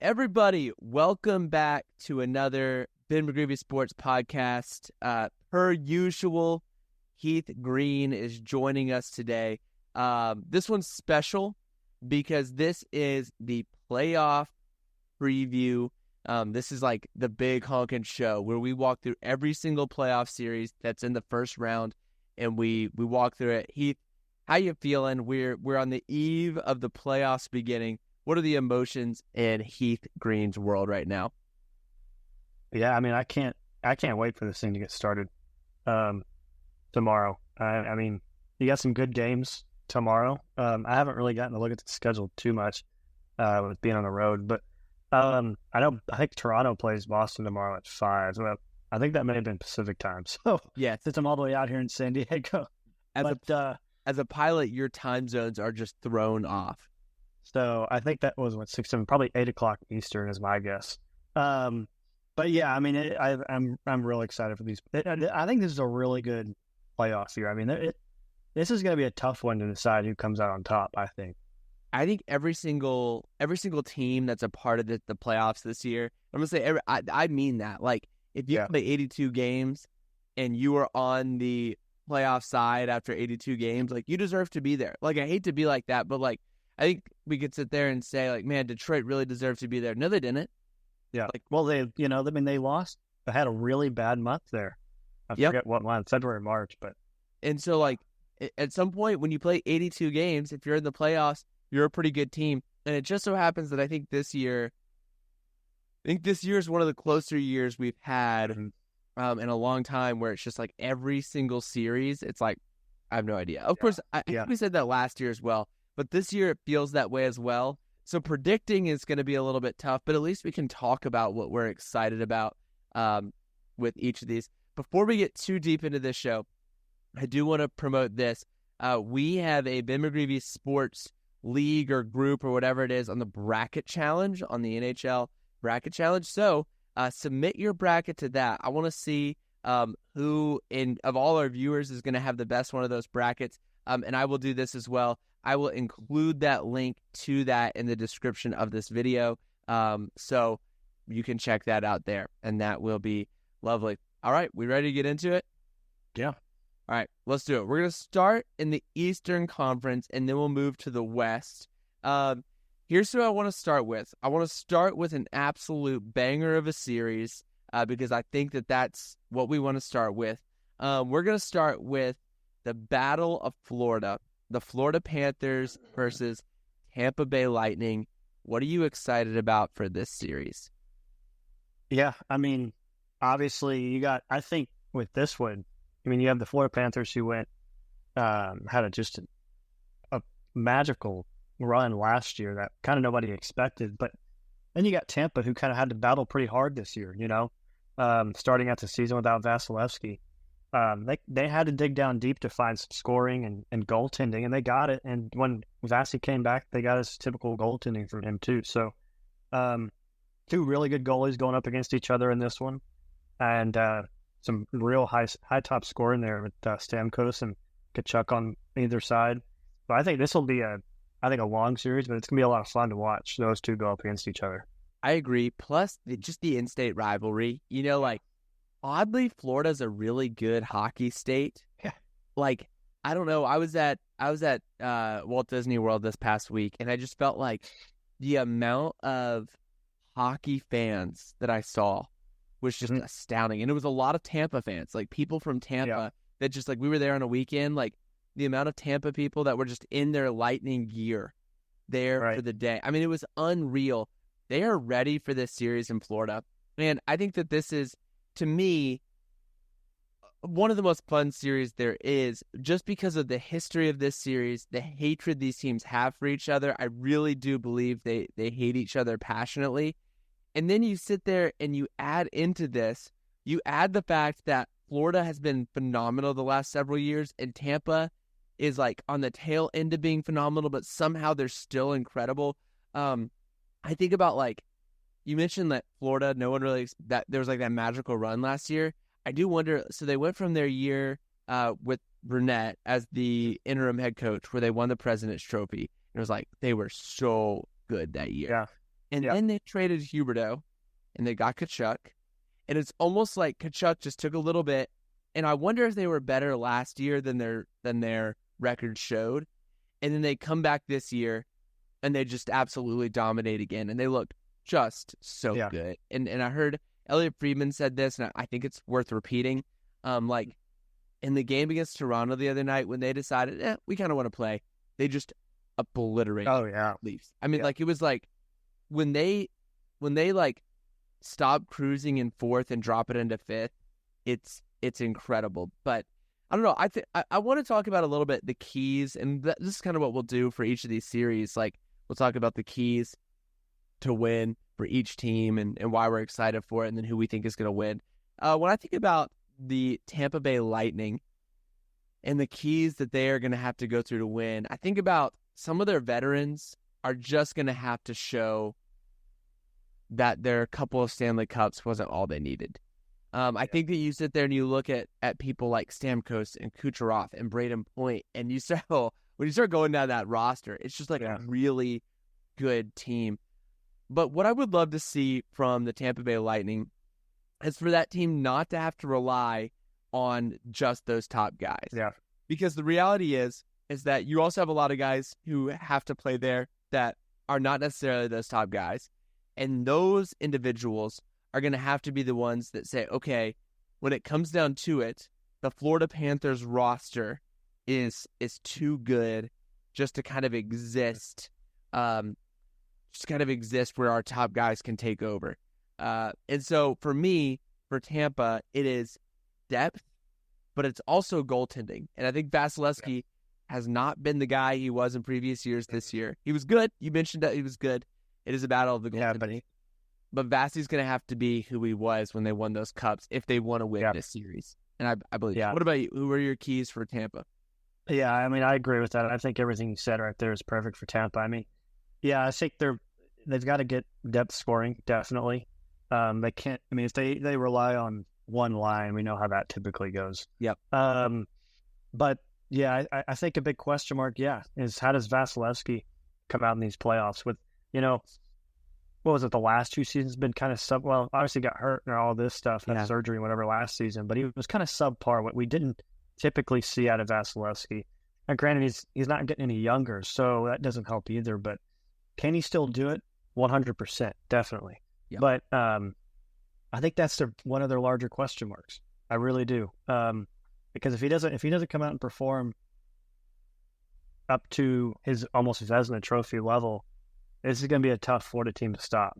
Everybody, welcome back to another Ben McGreevy Sports podcast. Per usual, Heath Green is joining us today. This one's special because this is the playoff preview. This is like the big honkin' show where we walk through every single playoff series that's in the first round, and we walk through it. Heath, how you feeling? We're on the eve of the playoffs beginning. What are the emotions in Heath Green's world right now? Yeah, I mean, I can't wait for this thing to get started tomorrow. I mean, you got some good games tomorrow. I haven't really gotten to look at the schedule too much with being on the road, but I think Toronto plays Boston tomorrow at 5. Well, I think that may have been Pacific time. So yeah, since I'm all the way out here in San Diego, as a pilot, your time zones are just thrown off. So I think that was 6, 7, probably 8 o'clock Eastern is my guess. But yeah, I mean, I'm really excited for these. I think this is a really good playoff year. I mean, this is going to be a tough one to decide who comes out on top. I think every single team that's a part of the playoffs this year, I'm gonna say I mean that. Like, if you play 82 games and you are on the playoff side after 82 games, like, you deserve to be there. Like, I hate to be like that, but like, I think we could sit there and say, like, man, Detroit really deserves to be there. No, they didn't. Yeah. Like, well, they lost. They had a really bad month there. I forget what month, February, March, but. And so, like, at some point when you play 82 games, if you're in the playoffs, you're a pretty good team. And it just so happens that I think this year is one of the closer years we've had in a long time, where it's just like every single series, it's like, I have no idea. Of course, I think we said that last year as well. But this year it feels that way as well. So predicting is going to be a little bit tough, but at least we can talk about what we're excited about with each of these. Before we get too deep into this show, I do want to promote this. We have a Ben McGreevy Sports League or group or whatever it is on the Bracket Challenge, on the NHL Bracket Challenge. So submit your bracket to that. I want to see who of all our viewers is going to have the best one of those brackets. And I will do this as well. I will include that link to that in the description of this video, so you can check that out there, and that will be lovely. All right, we ready to get into it? Yeah. All right, let's do it. We're going to start in the Eastern Conference, and then we'll move to the West. Here's who I want to start with. I want to start with an absolute banger of a series because I think that's what we want to start with. We're going to start with the Battle of Florida. The Florida Panthers versus Tampa Bay Lightning. What are you excited about for this series? Yeah, I mean, obviously I think with this one, I mean, you have the Florida Panthers who had just a magical run last year that kind of nobody expected. But then you got Tampa, who kind of had to battle pretty hard this year, starting out the season without Vasilevsky. They had to dig down deep to find some scoring and goaltending, and they got it. And when Vasi came back, they got his typical goaltending from him too. So, two really good goalies going up against each other in this one, and some real high top scoring there with Stamkos and Tkachuk on either side. But I think this will be a long series, but it's gonna be a lot of fun to watch those two go up against each other. I agree. Plus, just the in-state rivalry. Like, oddly, Florida's a really good hockey state. Yeah. Like, I don't know. I was at Walt Disney World this past week, and I just felt like the amount of hockey fans that I saw was just astounding. And it was a lot of Tampa fans, like people from Tampa that just, like, we were there on a weekend. Like, the amount of Tampa people that were just in their Lightning gear there for the day. I mean, it was unreal. They are ready for this series in Florida. And I think that this is, to me, one of the most fun series there is, just because of the history of this series, the hatred these teams have for each other. I really do believe they hate each other passionately. And then you sit there and you add into this, you add the fact that Florida has been phenomenal the last several years, and Tampa is like on the tail end of being phenomenal, but somehow they're still incredible. I think about, like, you mentioned that Florida, no one really, that there was like that magical run last year. I do wonder, so they went from their year with Burnett as the interim head coach, where they won the President's Trophy. And it was like, they were so good that year. Yeah. And then they traded Huberdeau, and they got Kachuk. And it's almost like Kachuk just took a little bit. And I wonder if they were better last year than their record showed. And then they come back this year, and they just absolutely dominate again. And they look just so good. And I heard Elliot Friedman said this, and I think it's worth repeating. Like in the game against Toronto the other night, when they decided, we kind of want to play, they just obliterated Leafs. I mean, like it was like when they like stop cruising in fourth and drop it into fifth, it's incredible. But I don't know. I want to talk about a little bit the keys, and this is kind of what we'll do for each of these series. Like we'll talk about the keys to win for each team and why we're excited for it, and then who we think is going to win. When I think about the Tampa Bay Lightning and the keys that they are going to have to go through to win, I think about some of their veterans are just going to have to show that their couple of Stanley Cups wasn't all they needed. I think that you sit there and you look at people like Stamkos and Kucherov and Braden Point, and when you start going down that roster, it's just like a really good team. But what I would love to see from the Tampa Bay Lightning is for that team not to have to rely on just those top guys. Yeah. Because the reality is that you also have a lot of guys who have to play there that are not necessarily those top guys. And those individuals are going to have to be the ones that say, okay, when it comes down to it, the Florida Panthers roster is too good just to kind of exist, where our top guys can take over. And so for me, for Tampa, it is depth, but it's also goaltending. And I think Vasilevsky has not been the guy he was in previous years this year. He was good. You mentioned that he was good. It is a battle of the goaltending. But Vasi's going to have to be who he was when they won those cups if they want to win this series. And I believe. What about you? Who are your keys for Tampa? Yeah, I mean, I agree with that. I think everything you said right there is perfect for Tampa. I mean, I think they've got to get depth scoring, definitely. They can't. I mean, if they rely on one line, we know how that typically goes. Yep. But I think a big question mark, is how does Vasilevsky come out in these playoffs with, what was it, the last two seasons been kind of well, obviously got hurt and all this stuff, had surgery and whatever last season, but he was kind of subpar, what we didn't typically see out of Vasilevsky. And granted, he's not getting any younger, so that doesn't help either, but can he still do it? 100%, definitely. Yeah. But I think that's one of their larger question marks. I really do. Because if he doesn't come out and perform up to his almost Vezina Trophy level, this is going to be a tough Florida team to stop.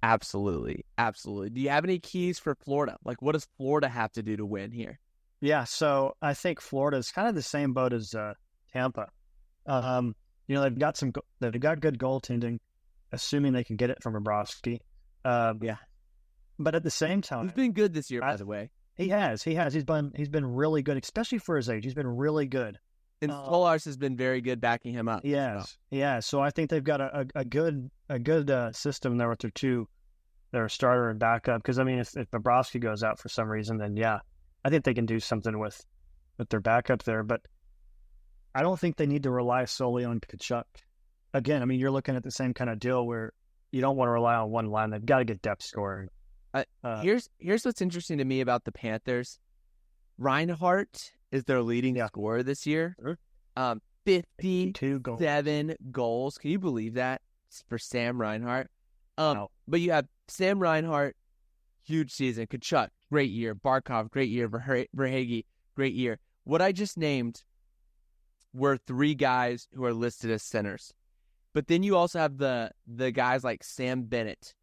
Absolutely. Do you have any keys for Florida? Like, what does Florida have to do to win here? Yeah, so I think Florida is kind of the same boat as Tampa. They've got good goaltending, assuming they can get it from Bobrovsky. But at the same time, he's been good this year, by the way. He has. He's been really good, especially for his age. He's been really good. And Stolarz has been very good backing him up. Yes. So I think they've got a good system there with their starter and backup. Because I mean, if Bobrovsky goes out for some reason, then I think they can do something with their backup there. But I don't think they need to rely solely on Kachuk. Again, I mean, you're looking at the same kind of deal where you don't want to rely on one line. They've got to get depth scoring. Here's what's interesting to me about the Panthers. Reinhart is their leading scorer this year. 57 goals. Can you believe that? For Sam Reinhart. No. But you have Sam Reinhart, huge season. Kachuk, great year. Barkov, great year. Verhaeghe, great year. What I just named were three guys who are listed as centers. But then you also have the guys like Sam Bennett,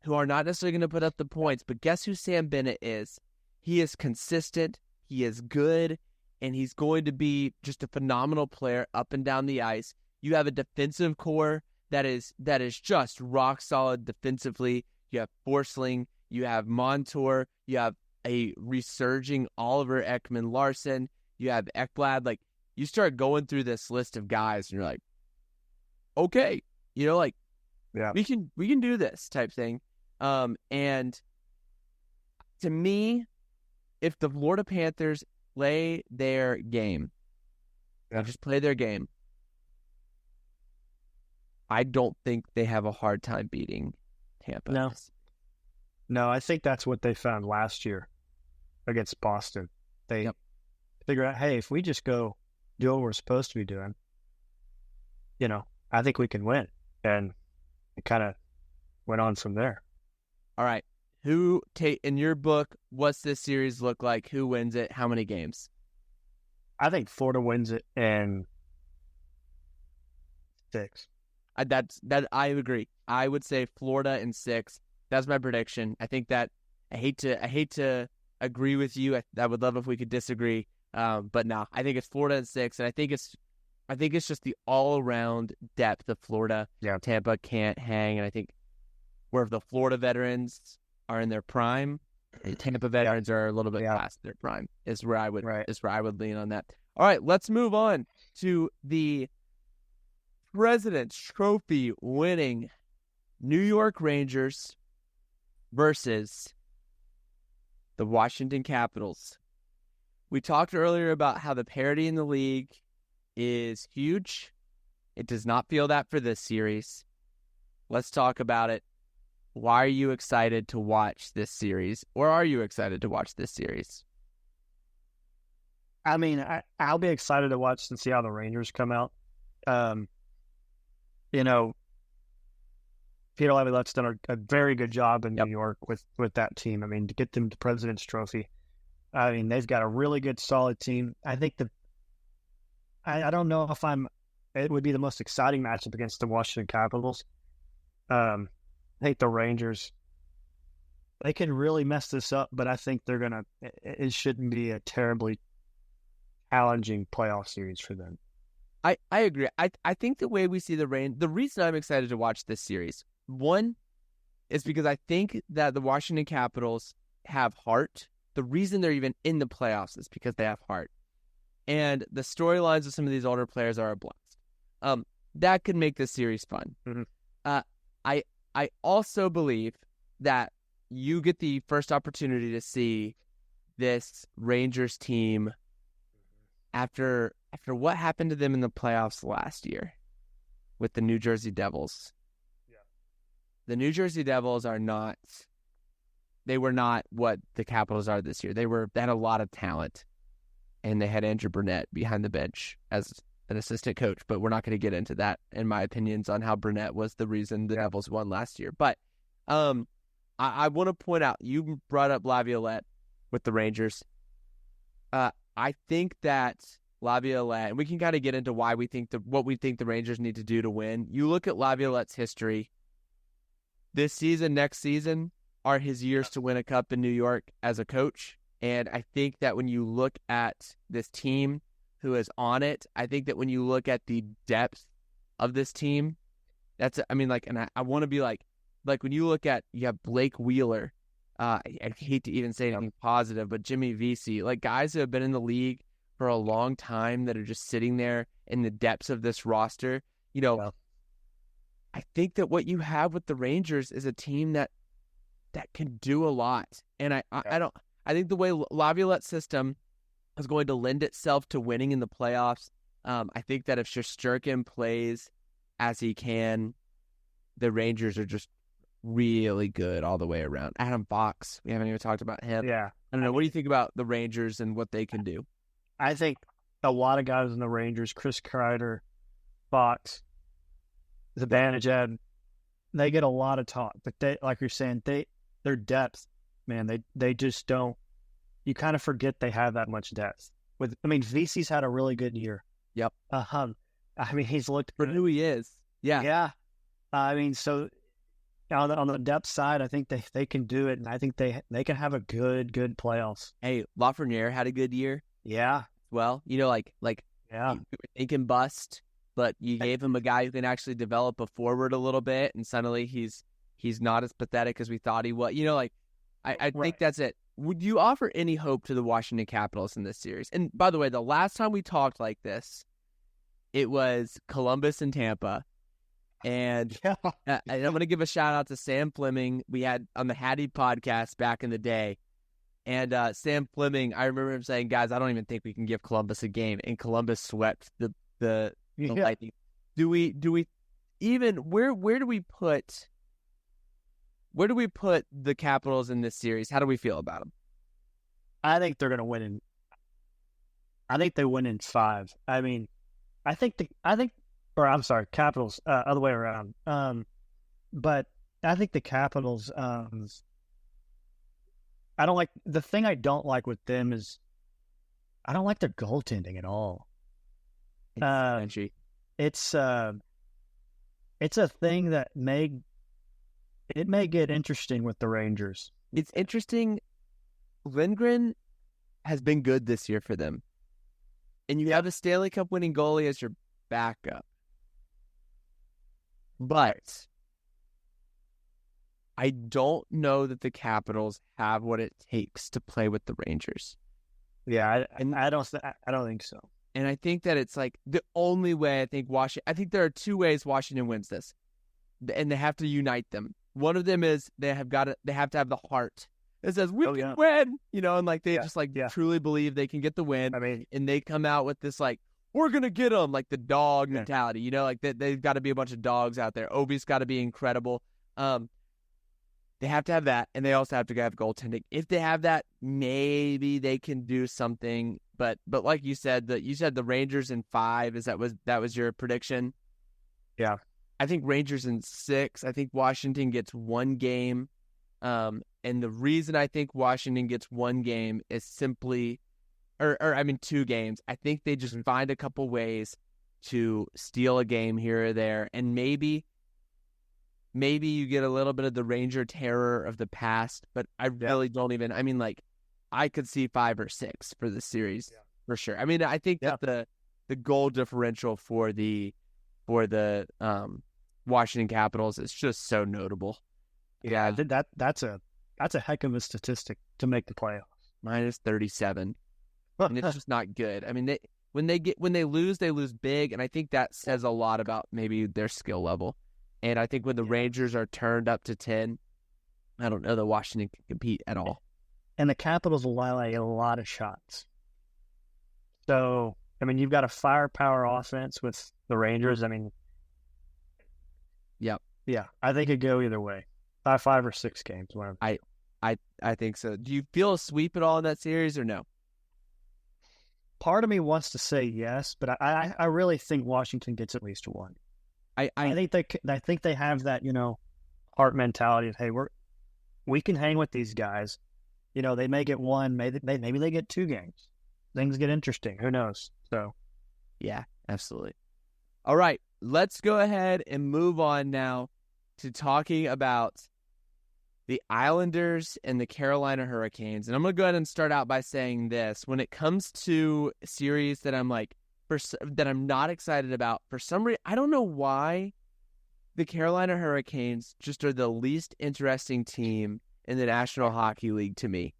who are not necessarily going to put up the points. But guess who Sam Bennett is? He is consistent. He is good. And he's going to be just a phenomenal player up and down the ice. You have a defensive core that is just rock solid defensively. You have Forsling. You have Montour. You have a resurging Oliver Ekman-Larsson. You have Ekblad. Like, you start going through this list of guys, and you're like, okay, we can do this type thing. And to me, if the Florida Panthers play their game, just play their game, I don't think they have a hard time beating Tampa. No, I think that's what they found last year against Boston. They figure out, hey, if we just go do what we're supposed to be doing, I think we can win. And it kind of went on from there. All right. In your book, what's this series look like? Who wins it? How many games? I think Florida wins it in 6. I agree. I would say Florida in 6. That's my prediction. I think that I hate to agree with you. I would love if we could disagree. But no, I think it's Florida in 6, and I think it's just the all around depth of Florida. Yeah. Tampa can't hang, and I think where the Florida veterans are in their prime, Tampa veterans are a little bit past their prime. Is where I would lean on that. All right, let's move on to the President's Trophy winning New York Rangers versus the Washington Capitals. We talked earlier about how the parity in the league is huge. It does not feel that for this series. Let's talk about it. Why are you excited to watch this series? Or are you excited to watch this series? I mean, I'll be excited to watch and see how the Rangers come out. Peter Laviolette's done a very good job in New York with that team. I mean, to get them the President's Trophy, I mean, they've got a really good, solid team. I think I don't know if it would be the most exciting matchup against the Washington Capitals. I think the Rangers, they can really mess this up, but I think it shouldn't be a terribly challenging playoff series for them. I agree. I think the way we see the reason I'm excited to watch this series, one, is because I think that the Washington Capitals have heart. The reason they're even in the playoffs is because they have heart. And the storylines of some of these older players are a blast. That could make this series fun. Mm-hmm. I also believe that you get the first opportunity to see this Rangers team after what happened to them in the playoffs last year with the New Jersey Devils. Yeah. The New Jersey Devils were not what the Capitals are this year. They had a lot of talent, and they had Andrew Burnett behind the bench as an assistant coach, but we're not going to get into that in my opinions on how Burnett was the reason the Devils won last year. But I want to point out, you brought up Laviolette with the Rangers. I think that Laviolette, and we can kind of get into why what we think the Rangers need to do to win. You look at Laviolette's history. This season, next season, are his years to win a cup in New York as a coach. And I think that when you look at this team who is on it, I think that when you look at the depth of this team, I want to be like when you look at, you have Blake Wheeler, I hate to even say anything positive, but Jimmy Vesey, like guys who have been in the league for a long time that are just sitting there in the depths of this roster. I think that what you have with the Rangers is a team that can do a lot. And I think the way Laviolette's system is going to lend itself to winning in the playoffs. I think that if Shesterkin plays as he can, the Rangers are just really good all the way around. Adam Fox, we haven't even talked about him. Yeah. I don't know. What do you think about the Rangers and what they can do? I think a lot of guys in the Rangers, Chris Kreider, Fox, Zibanejad, they get a lot of talk. But they, like you're saying, their depth, man, they just don't. You kind of forget they have that much depth. Vesey's had a really good year. Yep. He's looked for who he is. Yeah. Yeah. So on the depth side, I think they can do it, and I think they can have a good playoffs. Hey, Lafreniere had a good year. Yeah. Well, yeah, he can bust, but you gave him a guy who can actually develop a forward a little bit, and suddenly he's not as pathetic as we thought he was. I think that's it. Would you offer any hope to the Washington Capitals in this series? And by the way, the last time we talked like this, it was Columbus and Tampa. And I'm going to give a shout out to Sam Fleming. We had on the Hattie podcast back in the day. And Sam Fleming, I remember him saying, guys, I don't even think we can give Columbus a game. And Columbus swept the Lightning. Do we even where do we put the Capitals in this series? How do we feel about them? I think they're going to win I think they win in 5. I mean, Capitals, other way around. But I think the Capitals, the thing I don't like with them is I don't like their goaltending at all. It's a thing that may get interesting with the Rangers. It's interesting. Lindgren has been good this year for them. And you have a Stanley Cup winning goalie as your backup. But I don't know that the Capitals have what it takes to play with the Rangers. Yeah, I don't think so. And I think that it's like the only way I think there are 2 ways Washington wins this. And they have to unite them. One of them is they have to have the heart. It says we can win, and like they truly believe they can get the win. I mean, and they come out with this like, we're gonna get them, like the dog mentality. Like they've got to be a bunch of dogs out there. Obi's got to be incredible. They have to have that, and they also have to have goaltending. If they have that, maybe they can do something. But like you said, the Rangers in 5 that was your prediction. Yeah, I think Rangers in 6. I think Washington gets 1 game. And the reason I think Washington gets 1 game is simply, 2 games. I think they just find a couple ways to steal a game here or there, and maybe you get a little bit of the Ranger terror of the past. But I really don't even. I mean, like, I could see 5 or 6 for the series for sure. I mean, I think that the goal differential for the Washington Capitals is just so notable. Yeah, that's a heck of a statistic to make the playoffs. -37, and it's just not good. I mean, when they lose, they lose big, and I think that says a lot about maybe their skill level. And I think when the Rangers are turned up to 10, I don't know that Washington can compete at all. And the Capitals allow a lot of shots. So, I mean, you've got a firepower offense with the Rangers. I mean, yep. Yeah, I think it'd go either way. 5 or 6 games. Whatever. I think so. Do you feel a sweep at all in that series or no? Part of me wants to say yes, but I really think Washington gets at least 1. I think they have that, heart mentality of, hey, we can hang with these guys. They may get 1, maybe they get 2 games. Things get interesting. Who knows? So, yeah, absolutely. All right, let's go ahead and move on now to talking about the Islanders and the Carolina Hurricanes. And I'm going to go ahead and start out by saying this. When it comes to series that I'm not excited about, for some reason, I don't know why the Carolina Hurricanes just are the least interesting team in the National Hockey League to me.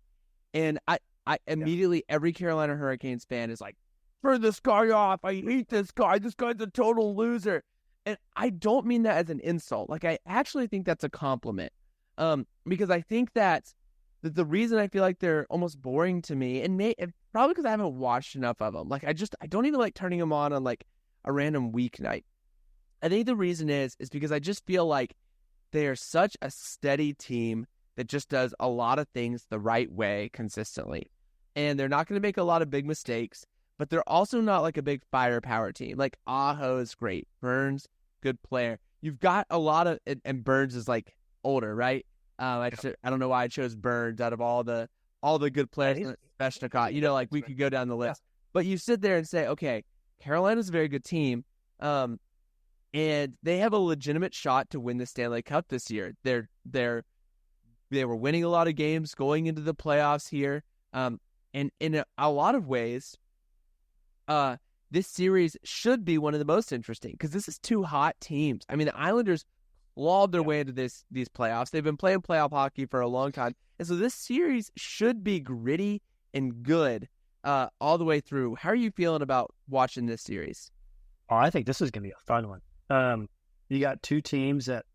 And I immediately, every Carolina Hurricanes fan is like, turn this guy off. I hate this guy. This guy's a total loser. And I don't mean that as an insult. Like, I actually think that's a compliment. Because I think that the reason I feel like they're almost boring to me, and probably because I haven't watched enough of them. Like, I don't even like turning them on like a random weeknight. I think the reason is because I just feel like they are such a steady team that just does a lot of things the right way consistently. And they're not going to make a lot of big mistakes, but they're also not like a big firepower team. Like, Aho is great. Burns, good player. You've got a lot of, and Burns is like older, right? I don't know why I chose Burns out of all the good players. Svechnikov, like we could go down the list. But you sit there and say, okay, Carolina's a very good team, and they have a legitimate shot to win the Stanley Cup this year. They were winning a lot of games going into the playoffs here, and in a lot of ways, this series should be one of the most interesting because this is 2 hot teams. I mean, the Islanders clawed their way into these playoffs. They've been playing playoff hockey for a long time. And so this series should be gritty and good all the way through. How are you feeling about watching this series? Oh, I think this is going to be a fun one. You got 2 teams that,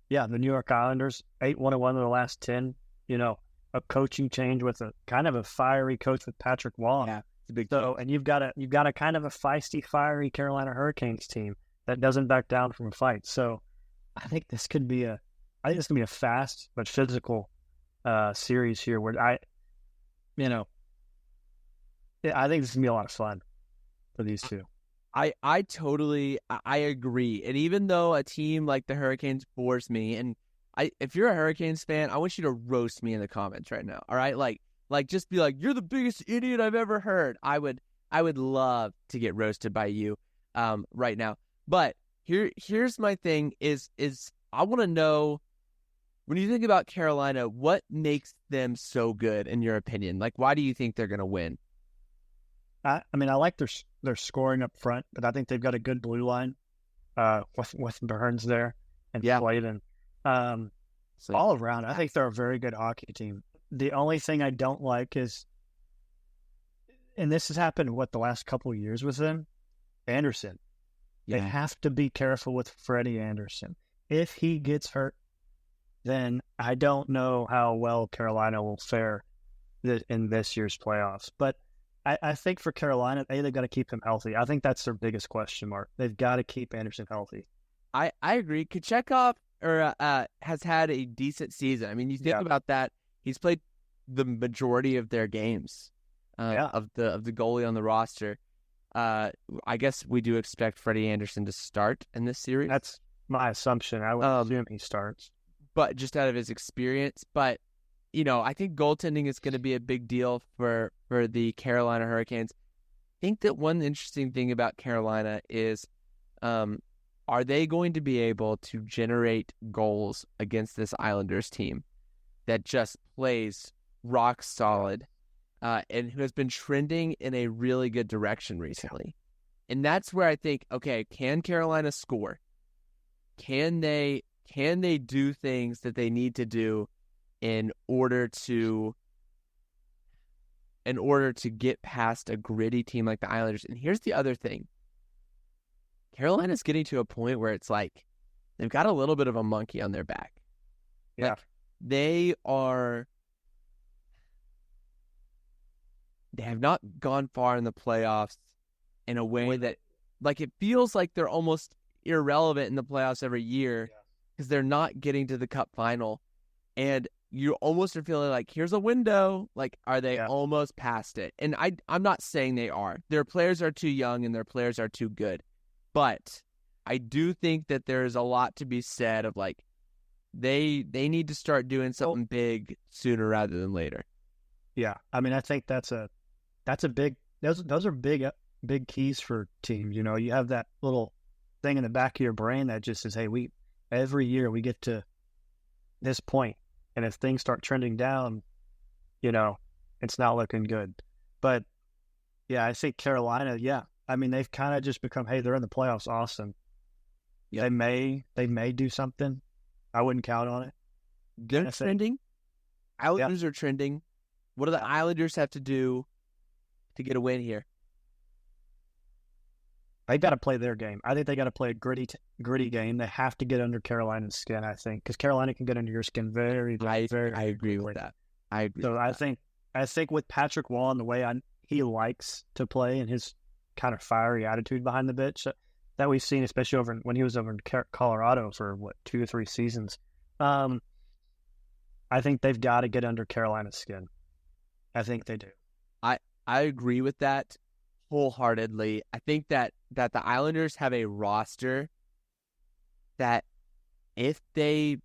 the New York Islanders, 8-1-1 in the last 10, a coaching change with a kind of a fiery coach with Patrick Waugh. Yeah, it's a big change. And you've got a kind of a feisty, fiery Carolina Hurricanes team that doesn't back down from a fight. So, I think this could be a fast but physical series here where you know, I think this is gonna be a lot of fun for these two. I totally I agree. And even though a team like the Hurricanes bores me, and if you're a Hurricanes fan, I want you to roast me in the comments right now. All right, like just be like, you're the biggest idiot I've ever heard. I would love to get roasted by you, right now. But here's my thing: is I want to know, when you think about Carolina, what makes them so good in your opinion? Like, why do you think they're going to win? I mean, I like their scoring up front, but I think they've got a good blue line with Burns there and Slayton. All around, I think they're a very good hockey team. The only thing I don't like is, and this has happened, the last couple of years with them, Anderson. Yeah. They have to be careful with Freddie Anderson. If he gets hurt, then I don't know how well Carolina will fare in this year's playoffs. But I think for Carolina, they've got to keep him healthy. I think that's their biggest question mark. They've got to keep Anderson healthy. I agree. Kochetkov has had a decent season. I mean, you think about that. He's played the majority of their games of the goalie on the roster. I guess we do expect Freddie Anderson to start in this series. That's my assumption. I would assume he starts. But just out of his experience. But, I think goaltending is going to be a big deal for the Carolina Hurricanes. I think that one interesting thing about Carolina is, are they going to be able to generate goals against this Islanders team that just plays rock solid, and who has been trending in a really good direction recently? And that's where I think, okay, can Carolina score? Can they do things that they need to do in order to get past a gritty team like the Islanders? And here's the other thing. Carolina's getting to a point where it's like they've got a little bit of a monkey on their back. Yeah. Like, they have not gone far in the playoffs in a way that, like, it feels like they're almost irrelevant in the playoffs every year because they're not getting to the Cup final. And you almost are feeling like, here's a window. Like, are they almost past it? And I'm not saying they are. Their players are too young and their players are too good. But I do think that there's a lot to be said of, like, they need to start doing something big sooner rather than later. Yeah, I mean, I think that's a big. Those are big keys for teams. You have that little thing in the back of your brain that just says, "Hey, every year we get to this point, and if things start trending down, it's not looking good." But yeah, I think Carolina. Yeah, I mean, they've kind of just become, hey, they're in the playoffs. Awesome. Yep. They may do something. I wouldn't count on it. They're trending. Islanders are trending. What do the Islanders have to do to get a win here? They got to play their game. I think they got to play a gritty game. They have to get under Carolina's skin, I think, because Carolina can get under your skin very, very, very. I agree with that. I agree. So I think with Patrick Wall and the way he likes to play and his kind of fiery attitude behind the bitch that we've seen, especially when he was over in Colorado for 2 or 3 seasons. I think they've got to get under Carolina's skin. I think they do. I agree with that wholeheartedly. I think that the Islanders have a roster that if they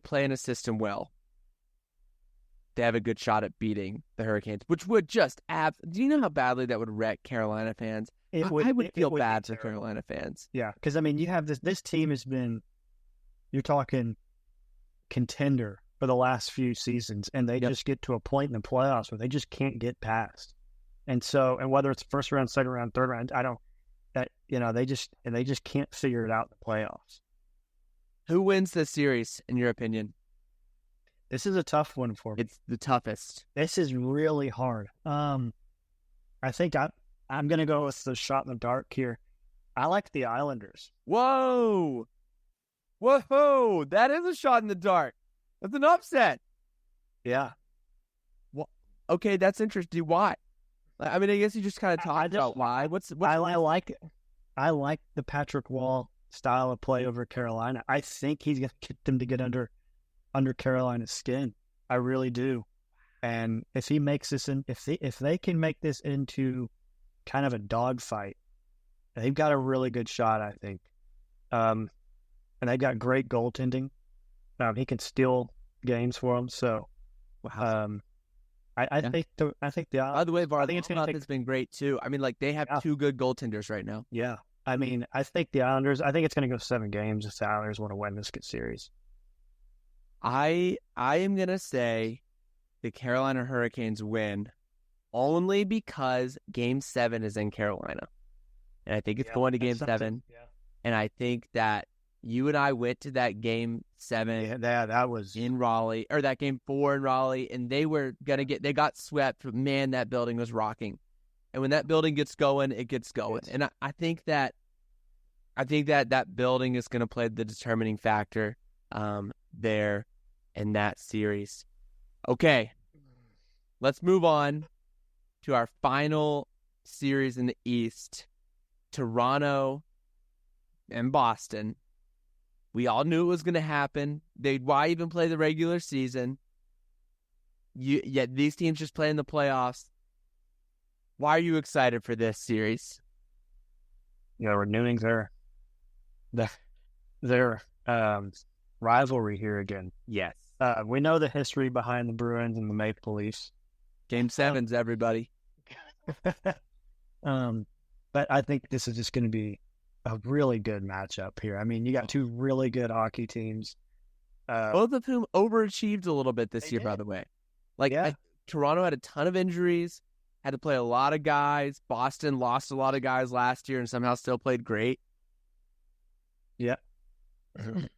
play in a system well, they have a good shot at beating the Hurricanes, which would just do you know how badly that would wreck Carolina fans? I would feel bad for Carolina fans. Yeah, because I mean, you have this team has been, you're talking contender for the last few seasons, and they just get to a point in the playoffs where they just can't get past. And whether it's first round, second round, third round, they just can't figure it out in the playoffs. Who wins this series, in your opinion? This is a tough one for me. It's the toughest. This is really hard. I think I'm going to go with the shot in the dark here. I like the Islanders. Whoa! That is a shot in the dark. That's an upset. Yeah. Well, okay, that's interesting. Why? I mean, I guess you just kind of talked about why. I like the Patrick Wall style of play over Carolina. I think he's going to get them to get under Carolina's skin. I really do. And if he makes this if they can make this into kind of a dogfight, they've got a really good shot, I think. And they've got great goaltending. He can steal games for them. So, Wow. I think the By the way, I think it's going to Varlamov has been great too. I mean, like they have two good goaltenders right now. Yeah. I mean, I think the Islanders. I think it's going to go 7 games if the Islanders want to win this series. I am gonna say the Carolina Hurricanes win only because Game 7 is in Carolina, and I think it's going to Game 7. Yeah. And I think that you and I went to that Game 7. Yeah, that was in Raleigh, or that Game 4 in Raleigh, and they got swept. But man, that building was rocking. And when that building gets going, it gets going. And I think that building is going to play the determining factor there in that series. Okay, let's move on to our final series in the East, Toronto and Boston. We all knew it was going to happen. Why even play the regular season? Yet these teams just play in the playoffs. Why are you excited for this series? Renewing their rivalry here again. Yes. We know the history behind the Bruins and the Maple Leafs. Game 7's everybody. But I think this is just going to be a really good matchup here. I mean, you got two really good hockey teams. Both of whom overachieved a little bit this year, by the way. Toronto had a ton of injuries, had to play a lot of guys. Boston lost a lot of guys last year and somehow still played great. Yeah.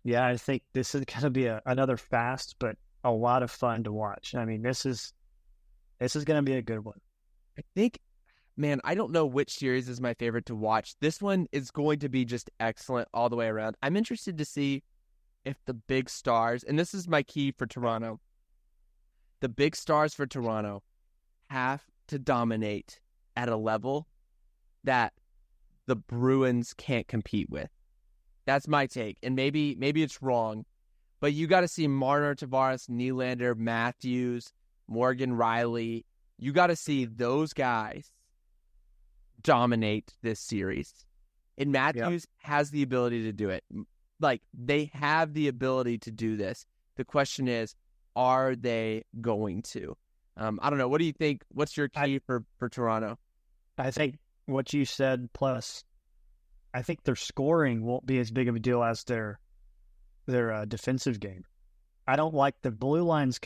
Yeah, I think this is going to be another fast, but a lot of fun to watch. I mean, this is going to be a good one. I think, man, I don't know which series is my favorite to watch. This one is going to be just excellent all the way around. I'm interested to see if the big stars, and this is my key for Toronto, the big stars for Toronto have to dominate at a level that the Bruins can't compete with. That's my take. And maybe it's wrong, but you got to see Marner, Tavares, Nylander, Matthews, Morgan, Riley. You got to see those guys dominate this series. And Matthews has the ability to do it. Like, they have the ability to do this. The question is, are they going to? I don't know. What do you think? What's your key for Toronto? I think what you said, plus I think their scoring won't be as big of a deal as their defensive game. I don't like the blue lines.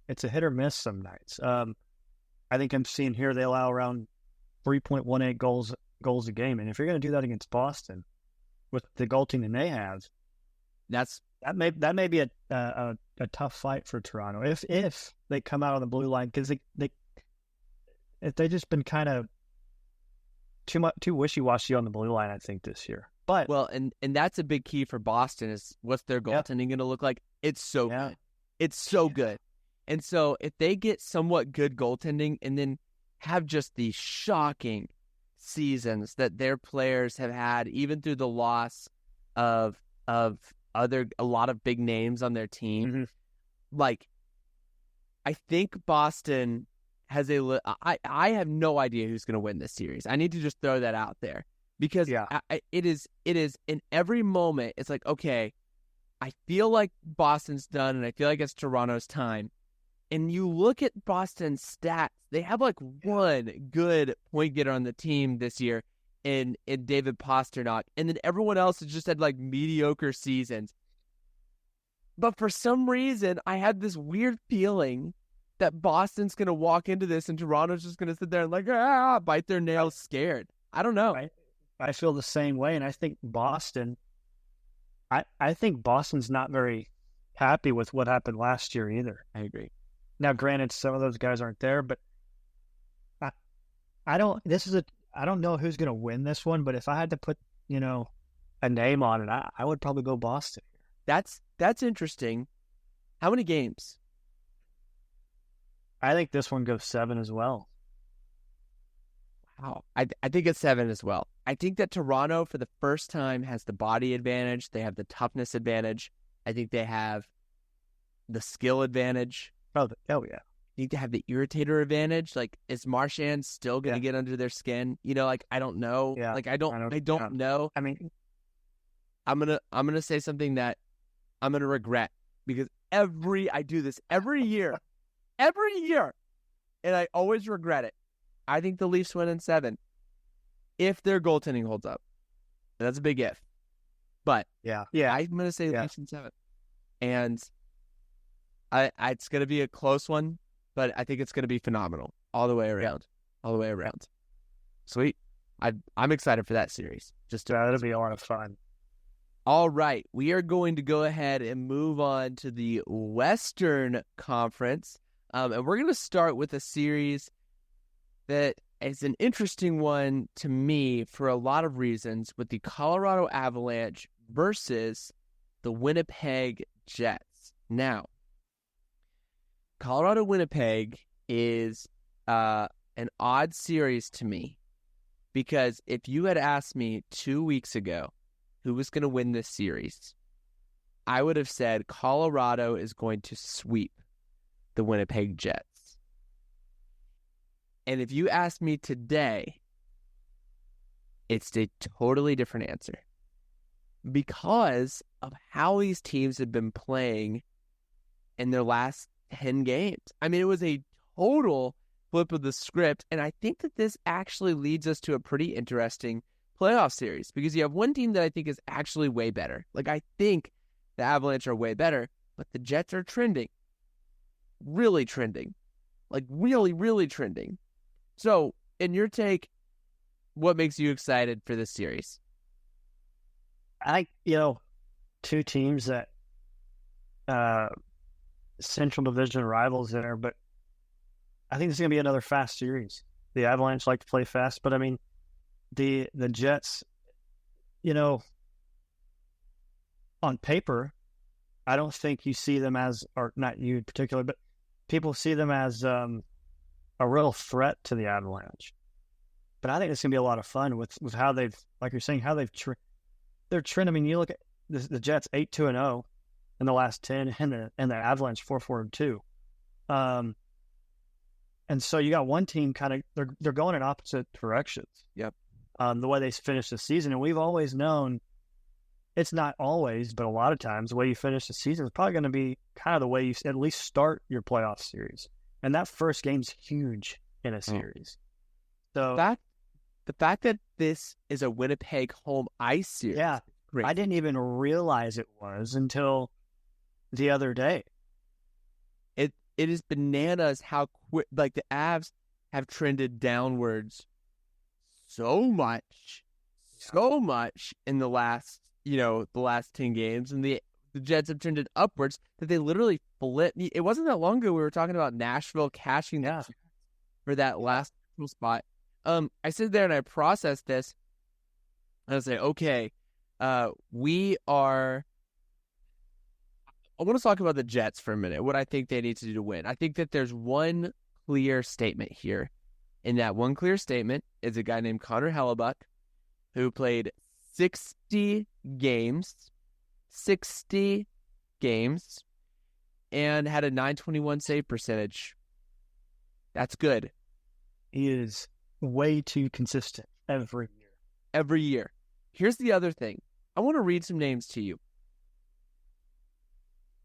It's a hit or miss some nights. I think I'm seeing here they allow around 3.18 goals a game, and if you're going to do that against Boston with the goaltending they have, that may be a tough fight for Toronto if they come out on the blue line, because they've just been kind of too wishy-washy on the blue line, I think, this year. But and that's a big key for Boston is what's their goaltending going to look like? It's so good. It's so good. And so if they get somewhat good goaltending and then have just these shocking seasons that their players have had, even through the loss of a lot of big names on their team, like, I think Boston has I have no idea who's going to win this series. I need to just throw that out there because it is in every moment. It's like, okay, I feel like Boston's done and I feel like it's Toronto's time. And you look at Boston's stats, they have like one good point getter on the team this year in David Pasternak. And then everyone else has just had like mediocre seasons. But for some reason, I had this weird feeling that Boston's going to walk into this and Toronto's just going to sit there and like, bite their nails scared. I don't know. I feel the same way. And I think I think Boston's not very happy with what happened last year either. I agree. Now, granted, some of those guys aren't there, but I don't know who's going to win this one, but if I had to put, a name on it, I would probably go Boston. That's interesting. How many games? I think this one goes 7 as well. I think it's 7 as well. I think that Toronto, for the first time, has the body advantage. They have the toughness advantage. I think they have the skill advantage. Oh yeah. I think they have the irritator advantage. Like, is Marchand still going to get under their skin? Like, I don't know. Yeah. Like, I don't know. I mean, I'm gonna say something that I'm gonna regret, because I do this every year, and I always regret it. I think the Leafs win in 7 if their goaltending holds up. That's a big if, but yeah, I'm gonna say Leafs in 7, and it's gonna be a close one, but I think it's gonna be phenomenal all the way around. Sweet. I'm excited for that series. That'll be a lot of fun. All right, we are going to go ahead and move on to the Western Conference, and we're going to start with a series that is an interesting one to me for a lot of reasons, with the Colorado Avalanche versus the Winnipeg Jets. Now, Colorado-Winnipeg is an odd series to me, because if you had asked me 2 weeks ago who was going to win this series, I would have said Colorado is going to sweep the Winnipeg Jets. And if you ask me today, it's a totally different answer, because of how these teams have been playing in their last 10 games. I mean, it was a total flip of the script, and I think that this actually leads us to a pretty interesting playoff series, because you have one team that I think is actually way better. Like, I think the Avalanche are way better, but the Jets are trending. Really trending. Like, really, really trending. So, in your take, what makes you excited for this series? Two teams that Central Division rivals there, but I think it's going to be another fast series. The Avalanche like to play fast, but I mean, the Jets, on paper, I don't think you see them as, or not you in particular, but people see them as a real threat to the Avalanche. But I think it's going to be a lot of fun with how they've, like you're saying, how they're trending. I mean, you look at the Jets 8-2-0 in the last 10, and the Avalanche 4-4-2. And so you got one team kind of, they're going in opposite directions. Yep. The way they finish the season. And we've always known, it's not always, but a lot of times, the way you finish the season is probably going to be kind of the way you at least start your playoff series. And that first game's huge in a series. So the fact that this is a Winnipeg home ice series. Yeah. Great. I didn't even realize it was until the other day. It is bananas how quick, like, the Avs have trended downwards so much in the last 10 games, and the Jets have trended upwards that they literally flipped. It wasn't that long ago we were talking about Nashville cashing for that last spot. I sit there and I process this, and I say, okay, I want to talk about the Jets for a minute, what I think they need to do to win. I think that there's one clear statement here. And that one clear statement is a guy named Connor Hellebuck, who played 60 games, and had a .921 save percentage. That's good. He is way too consistent Every year. Here's the other thing. I want to read some names to you.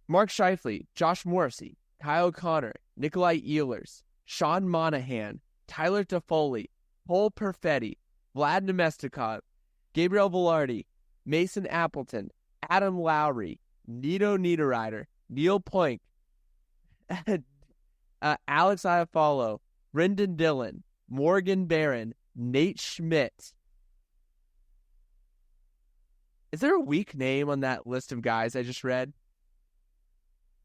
Mark Scheifele, Josh Morrissey, Kyle Connor, Nikolai Ehlers, Sean Monahan, Tyler Toffoli, Cole Perfetti, Vlad Nemestikov, Gabriel Velarde, Mason Appleton, Adam Lowry, Nito Niederreiter, Neil Poink, Alex Iafallo, Brendan Dillon, Morgan Barron, Nate Schmidt. Is there a weak name on that list of guys I just read?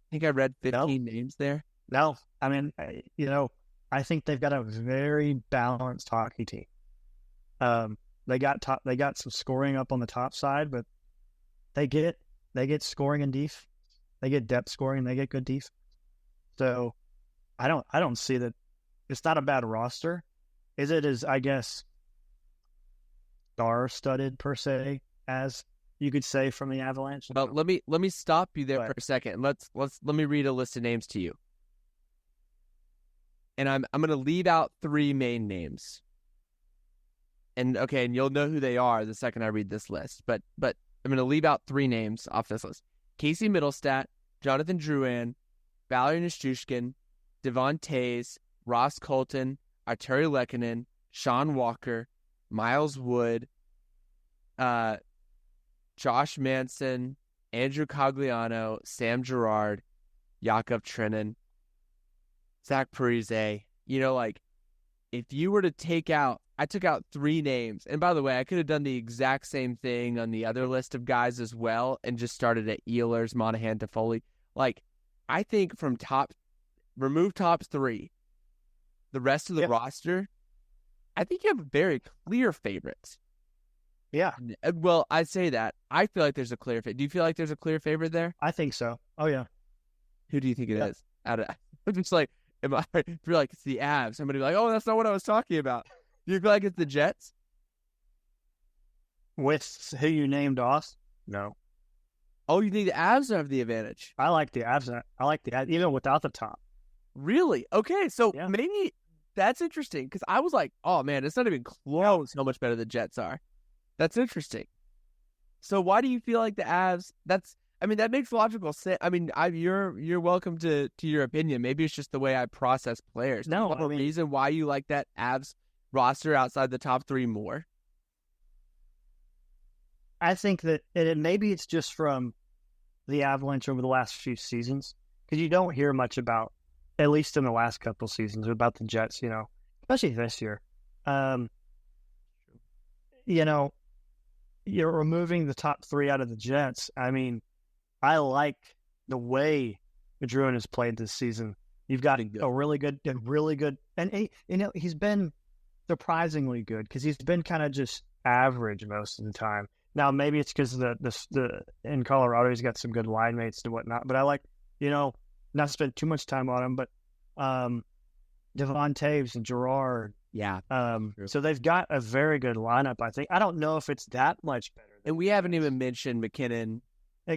I think I read 15 names there. No, I mean, I think they've got a very balanced hockey team. They got some scoring up on the top side, but they get scoring and def. They get depth scoring. They get good def. So I don't see that. It's not a bad roster. is it as, I guess, star-studded per se as you could say from the Avalanche? Well, let me stop you there for a second. Let me read a list of names to you. And I'm going to leave out 3 main names. And you'll know who they are the second I read this list. But I'm going to leave out 3 names off this list. Casey Middlestat, Jonathan Drouin, Valerie Nichushkin, Devon Tays, Ross Colton, Arturi Lehkonen, Sean Walker, Miles Wood, Josh Manson, Andrew Cogliano, Sam Girard, Jakub Trenin, Zach Parise. If you were to I took out 3 names. And by the way, I could have done the exact same thing on the other list of guys as well and just started at Ehlers, Monahan, Toffoli. I think remove top 3, the rest of the roster, I think you have very clear favorites. Yeah. Well, I say that. I feel like there's a clear favorite. Do you feel like there's a clear favorite there? I think so. Oh, yeah. Who do you think it is? I'm just like, if you're like, it's the Avs, somebody be like, oh, that's not what I was talking about. Do you feel like it's the Jets? With who you named off? No. Oh, you think the Avs have the advantage? I like the Avs. I like the Avs, even without the top. Really? Okay, so maybe that's interesting because I was like, oh, man, it's not even close how much better the Jets are. That's interesting. So why do you feel like the Avs? That makes logical sense. You're welcome to your opinion. Maybe it's just the way I process players. No, reason why you like that Avs roster outside the top 3 more? I think that maybe it's just from the Avalanche over the last few seasons because you don't hear much about, at least in the last couple seasons, about the Jets. Especially this year. You're removing the top 3 out of the Jets. I like the way Drouin has played this season. You've got a really good, and he's been surprisingly good because he's been kind of just average most of the time. Now maybe it's because the in Colorado he's got some good line mates and whatnot. But I like not spend too much time on him. But Devon Taves and Girard. Yeah. So they've got a very good lineup, I think. I don't know if it's that much better. And we haven't even mentioned McKinnon.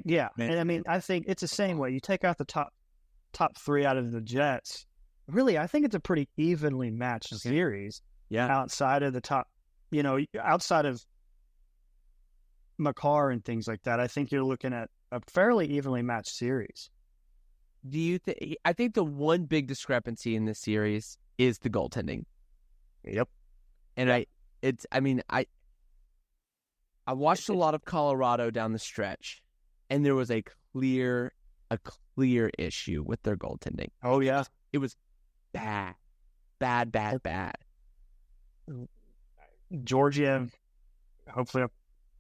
Yeah. And I think it's the same way. You take out the top 3 out of the Jets. Really, I think it's a pretty evenly matched series. Yeah. Outside of the top, outside of Makar and things like that, I think you're looking at a fairly evenly matched series. Do you think? I think the one big discrepancy in this series is the goaltending. Yep. And I watched a lot of Colorado down the stretch, and there was a clear issue with their goaltending. Oh yeah, it was bad. Georgiev, hopefully,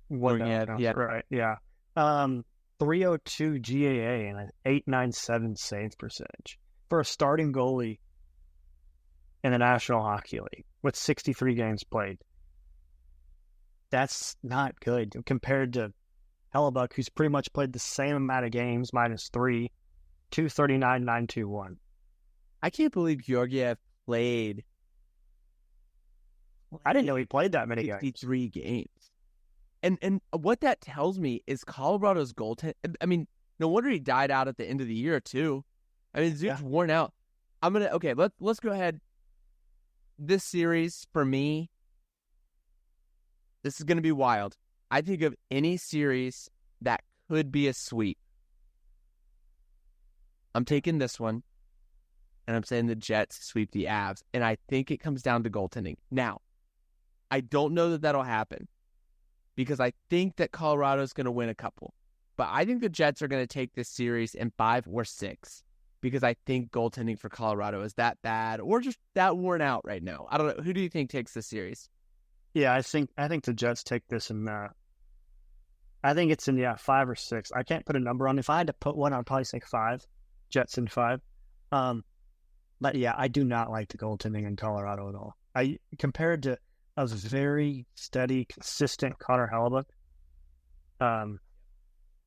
yeah, right, yeah. 302 GAA and an 897 save percentage for a starting goalie in the National Hockey League with 63 games played. That's not good compared to Hellebuck, who's pretty much played the same amount of games, -3, 239, 921. I can't believe Georgiev played. I didn't know he played that many 63 games. And what that tells me is Colorado's goaltending. No wonder he died out at the end of the year too. Dude's worn out. Let's go ahead. This series for me, this is gonna be wild. I think of any series that could be a sweep. I'm taking this one, and I'm saying the Jets sweep the Avs, and I think it comes down to goaltending. Now, I don't know that that'll happen because I think that Colorado's going to win a couple, but I think the Jets are going to take this series in 5 or 6 because I think goaltending for Colorado is that bad or just that worn out right now. I don't know. Who do you think takes the series? Yeah, I think the Jets take this in. I think it's in 5 or 6. I can't put a number on. If I had to put one, I'd probably say 5. Jets in 5. But yeah, I do not like the goaltending in Colorado at all. Compared to a very steady, consistent Connor Hellebuck,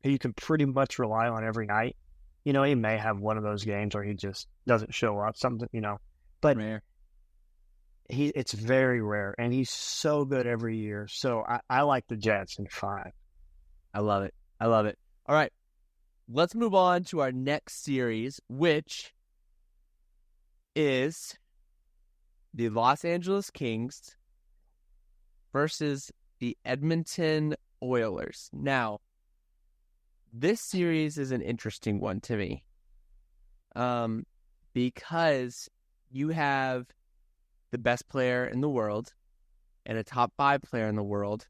who you can pretty much rely on every night. He may have one of those games where he just doesn't show up, something, but rare. it's very rare, and he's so good every year. So I like the Jets in 5. I love it. I love it. All right. Let's move on to our next series, which is the Los Angeles Kings versus the Edmonton Oilers. Now, this series is an interesting one to me, because you have the best player in the world and a top 5 player in the world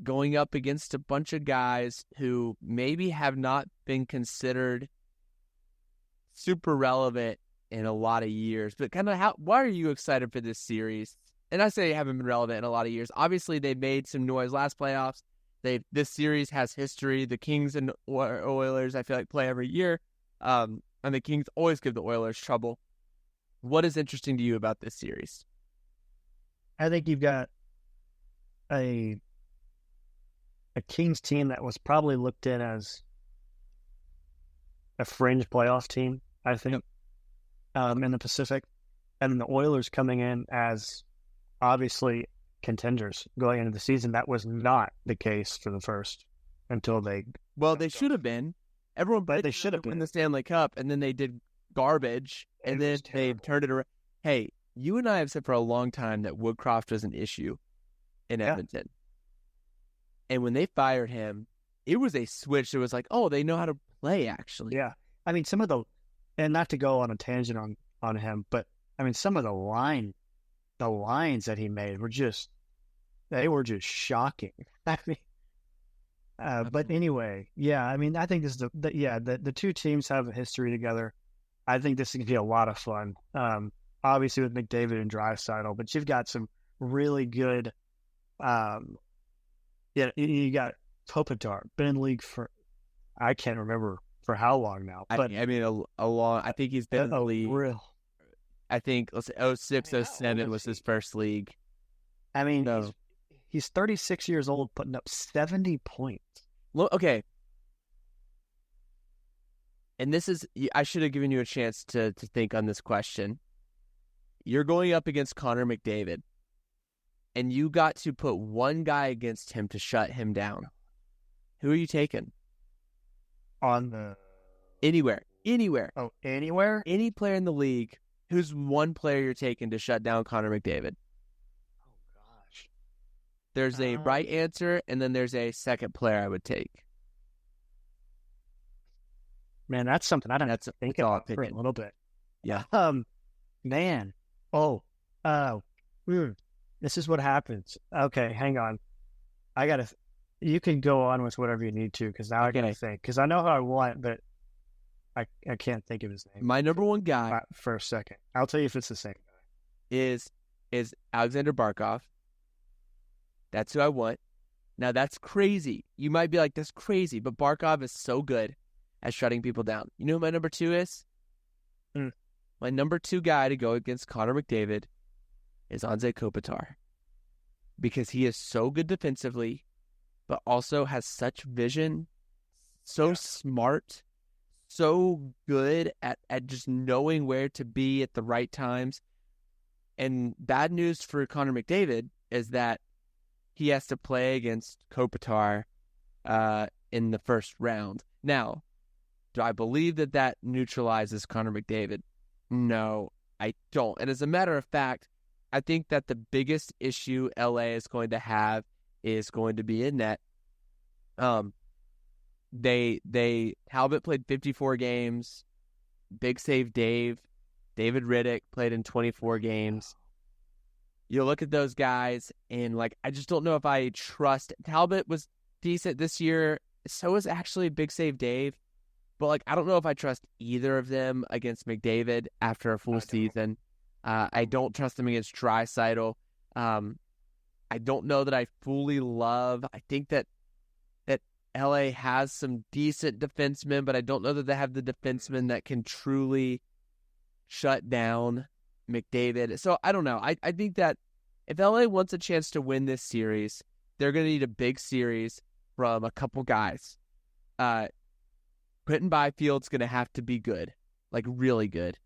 going up against a bunch of guys who maybe have not been considered super relevant in a lot of years. But kind of why are you excited for this series? And I say haven't been relevant in a lot of years. Obviously, they made some noise last playoffs. This series has history. The Kings and Oilers, I feel like, play every year. And the Kings always give the Oilers trouble. What is interesting to you about this series? I think you've got a Kings team that was probably looked at as a fringe playoff team, I think, in the Pacific. And the Oilers coming in as obviously contenders going into the season. That was not the case for the first until they... Well, they should have been. Everyone, but they should have been in the Stanley Cup, and then they did garbage, and then they turned it around. Hey, you and I have said for a long time that Woodcroft was an issue in Edmonton. And when they fired him, it was a switch that was like, oh, they know how to play, actually. Yeah. I mean, some of the... And not to go on a tangent on him, but, I mean, some of the lines that he made were just... They were just shocking. I mean... but anyway, yeah, I mean, I think this is the two teams have a history together. I think this is going to be a lot of fun. Obviously with McDavid and Draisaitl, but you've got some really good, you got Kopitar, been in the league for, I can't remember for how long now, but I mean, a long, I think he's been in the league. I think, let's say 06, 07 was his first league. I mean, he's 36 years old, putting up 70 points. Look, okay. And this is, I should have given you a chance to think on this question. You're going up against Connor McDavid, and you got to put one guy against him to shut him down. Who are you taking? On the... Anywhere. Oh, anywhere? Any player in the league, who's one player you're taking to shut down Connor McDavid? Oh, gosh. There's a right answer, and then there's a second player I would take. Man, that's something I don't have to think about for a little bit. Yeah. Man. This is what happens. Okay, hang on. You can go on with whatever you need to, because now I gotta think. Because I know who I want, but I can't think of his name. My number one guy for a second. I'll tell you if it's the same guy. Is Alexander Barkov. That's who I want. Now that's crazy. You might be like, that's crazy, but Barkov is so good at shutting people down. You know who my number 2 is? My number 2 guy to go against Connor McDavid is Anze Kopitar, because he is so good defensively, but also has such vision, so smart, so good at just knowing where to be at the right times. And bad news for Connor McDavid is that he has to play against Kopitar in the first round. Now, do I believe that neutralizes Connor McDavid? No, I don't. And as a matter of fact, I think that the biggest issue LA is going to have is going to be in net. Talbot played 54 games. Big Save David Riddick played in 24 games. You look at those guys, and I just don't know if I trust. Talbot was decent this year. So is actually Big Save Dave. But I don't know if I trust either of them against McDavid after a full season. I don't trust them against Draisaitl. I don't know that I fully love. I think that LA has some decent defensemen, but I don't know that they have the defensemen that can truly shut down McDavid. So I don't know. I think that if LA wants a chance to win this series, they're going to need a big series from a couple guys. Quentin Byfield's going to have to be good, really good,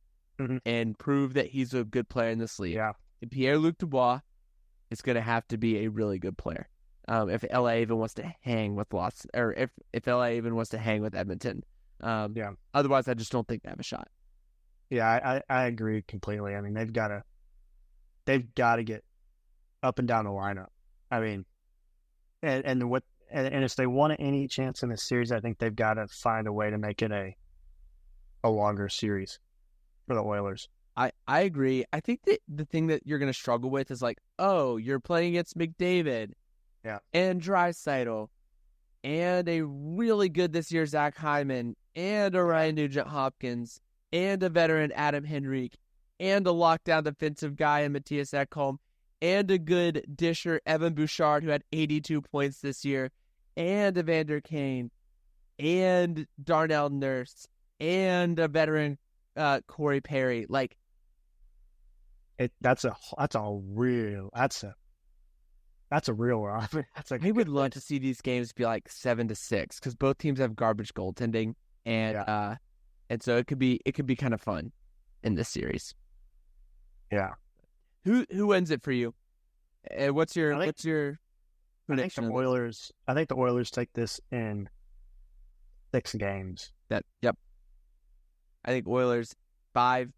and prove that he's a good player in this league. Yeah. Pierre-Luc Dubois is going to have to be a really good player. If LA even wants to hang with or if LA even wants to hang with Edmonton. Otherwise, I just don't think they have a shot. Yeah, I agree completely. I mean, they've got to get up and down the lineup. I mean, and if they want any chance in this series, I think they've got to find a way to make it a longer series for the Oilers. I agree. I think that the thing that you're going to struggle with is like, oh, you're playing against McDavid, and Draisaitl, and a really good this year Zach Hyman, and a Ryan Nugent-Hopkins, and a veteran Adam Henrique, and a lockdown defensive guy in Matthias Ekholm, and a good disher Evan Bouchard who had 82 points this year, and Evander Kane, and Darnell Nurse, and a veteran Corey Perry. Like, that's a real rough. I would love to see these games be like 7-6 because both teams have garbage goaltending, and so it could be kind of fun in this series. Yeah. Who wins it for you? What's your I prediction? think the Oilers take this in 6 games. Yep. I think Oilers 5,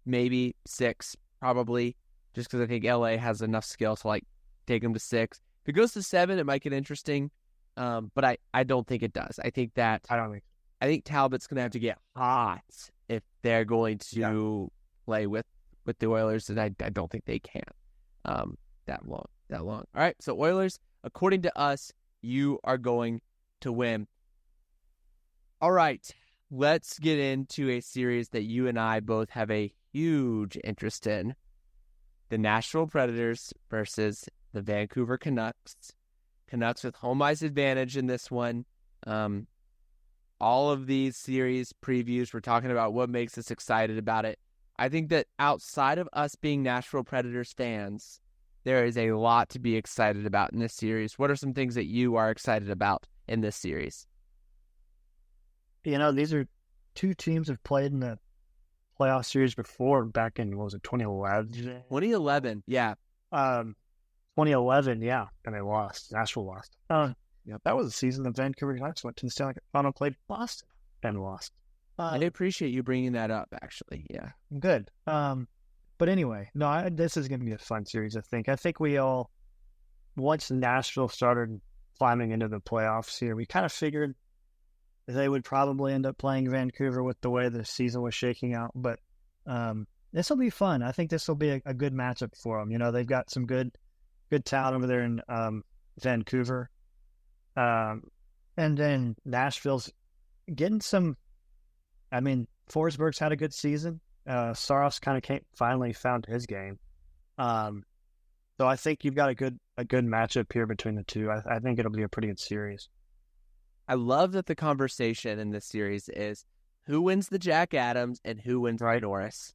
maybe 6, probably, just because I think LA has enough skill to like take them to 6. If it goes to 7, it might get interesting, but I don't think it does. I think Talbot's going to have to get hot if they're going to play with the Oilers, and I don't think they can that long. All right, so Oilers, according to us, you are going to win. All right, let's get into a series that you and I both have a huge interest in. The Nashville Predators versus the Vancouver Canucks. Canucks with home ice advantage in this one. All of these series previews, we're talking about what makes us excited about it. I think that outside of us being Nashville Predators fans, there is a lot to be excited about in this series. What are some things that you are excited about in this series? These are 2 teams that have played in the playoff series before, back in, 2011? 2011, yeah. 2011, yeah, and they lost. Nashville lost. That was the season the Vancouver Canucks went to the Stanley Cup Final, played Boston, and lost. I appreciate you bringing that up, actually. Yeah. Good. But anyway, no, this is going to be a fun series, I think. I think we all, once Nashville started climbing into the playoffs here, we kind of figured they would probably end up playing Vancouver with the way the season was shaking out. But this will be fun. I think this will be a good matchup for them. They've got some good talent over there in Vancouver. And then Nashville's getting some. I mean, Forsberg's had a good season. Saros kind of finally found his game. So I think you've got a good matchup here between the two. I think it'll be a pretty good series. I love that the conversation in this series is who wins the Jack Adams and who wins the Norris.